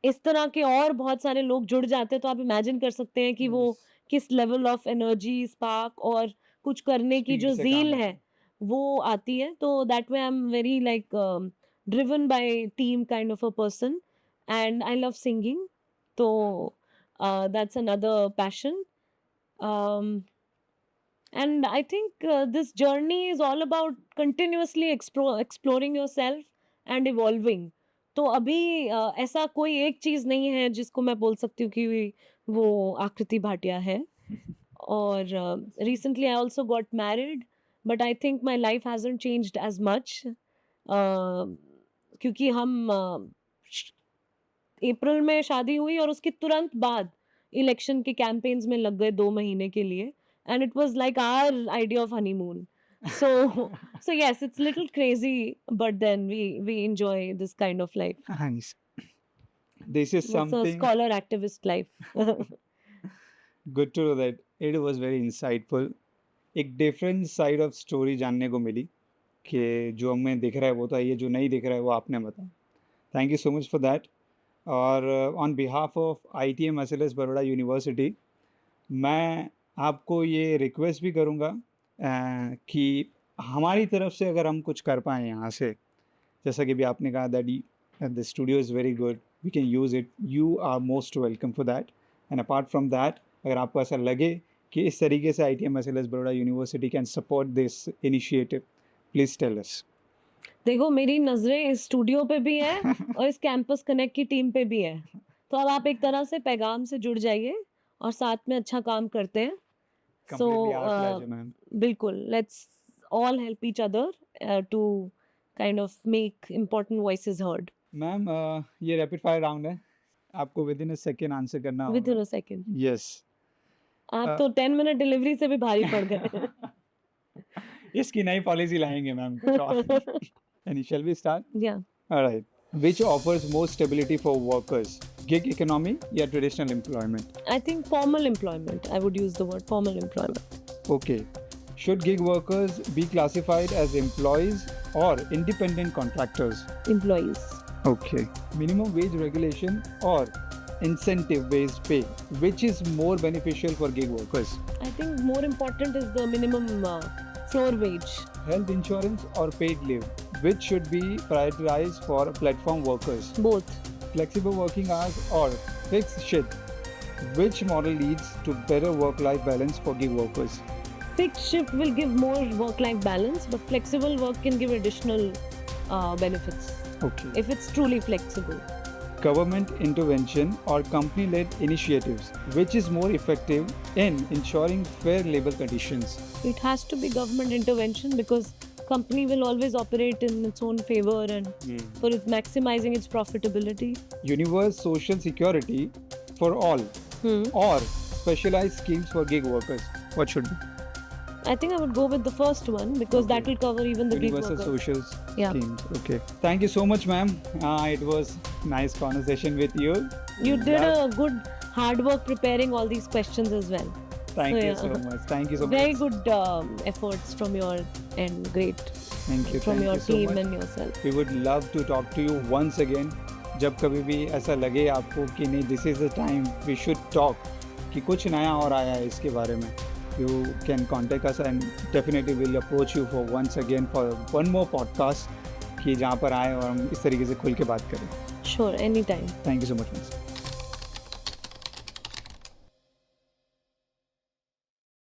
इस तरह के और बहुत सारे लोग जुड़ जाते हैं तो आप इमेजिन कर सकते हैं कि वो यस, किस लेवल ऑफ एनर्जी, स्पार्क और कुछ करने की स्पीड जो से काम ज़ील होता है, है। वो आती है। तो that way I am very like driven by team kind of a person and I love singing. तो that's another passion. And I think this journey is all about continuously exploring yourself and evolving. तो अभी ऐसा कोई एक चीज़ नहीं है जिसको मैं बोल सकती हूँ कि वो आकृति भाटिया है। और recently I also got married, but I think my life hasn't changed as much. क्योंकि हम अप्रैल में शादी हुई और उसके तुरंत बाद इलेक्शन के कैंपेन्स में लग गए 2 महीने के लिए and it was like our idea of honeymoon. So so yes, it's little crazy, but then we enjoy this kind of life. Nice. This is It's a something scholar activist life. good to know that it was very insightful. एक different side of story जानने को मिली कि जो हमें दिख रहा है वो तो है, ये जो नहीं दिख रहा है वो आपने बताया। Thank you so much for that. और on behalf of ITM SLS Baroda university, मैं आपको ये रिक्वेस्ट भी करूँगा कि हमारी तरफ से अगर हम कुछ कर पाएँ यहाँ से, जैसा कि भी आपने कहा that the studio is very good, we can use it, you are most welcome for that. And apart from that, अगर आपको ऐसा लगे कि इस तरीके से ITM SLS Baroda university can support this initiative, please tell us. देखो मेरी नज़रें इस स्टूडियो पे भी है और इस कैंपस कनेक्ट की टीम पे भी है। तो अब आप एक तरह से पैगाम से जुड़ जाइए और साथ में अच्छा काम करते हैं। So Completely our pleasure, ma'am. बिल्कुल, let's all help each other to kind of make important voices heard ma'am ये रैपिड फायर राउंड है, आपको with in a second answer करना within होगा। a second. यस। आप तो 10 मिनट डिलीवरी से भी भारी पड़ गए। इसकी नई पॉलिसी लाएंगे मैम कुछ और। And shall we start? Yeah, alright, which offers more stability for workers, gig economy या traditional employment? I think formal employment. I would use the word formal employment. Okay, should gig workers be classified as employees और independent contractors? Employees. Okay. Minimum wage regulation or incentive based pay, which is more beneficial for gig workers? I think more important is the minimum floor wage. Health insurance or paid leave, which should be prioritized for platform workers? Both. Flexible working hours or fixed shift, which model leads to better work-life balance for gig workers? Fixed shift will give more work-life balance, but flexible work can give additional benefits Okay. if it's truly flexible. Government intervention or company-led initiatives, which is more effective in ensuring fair labor conditions? It has to be government intervention because company will always operate in its own favor and for its maximizing its profitability. Universal social security for all or specialized schemes for gig workers, what should be? I think I would go with the first one because that will cover even the gig Universal workers. social Yeah. schemes. Okay, thank you so much, ma'am. It was nice conversation with you. You did a good hard work preparing all these questions as well. Thank So, you yeah. so much. Thank you so Very much. good efforts from your end. Great. Thank you. From Thank your you so team much. and yourself. We would love to talk to you once again. जब कभी भी ऐसा लगे आपको कि नहीं this is the time we should talk, कि कुछ नया और आया है इसके बारे में, you can contact us and definitely we'll approach you for once again for one more podcast कि जहाँ पर आए और हम इस तरीके से खुल के बात करें। Sure, anytime. Thank you so much, miss.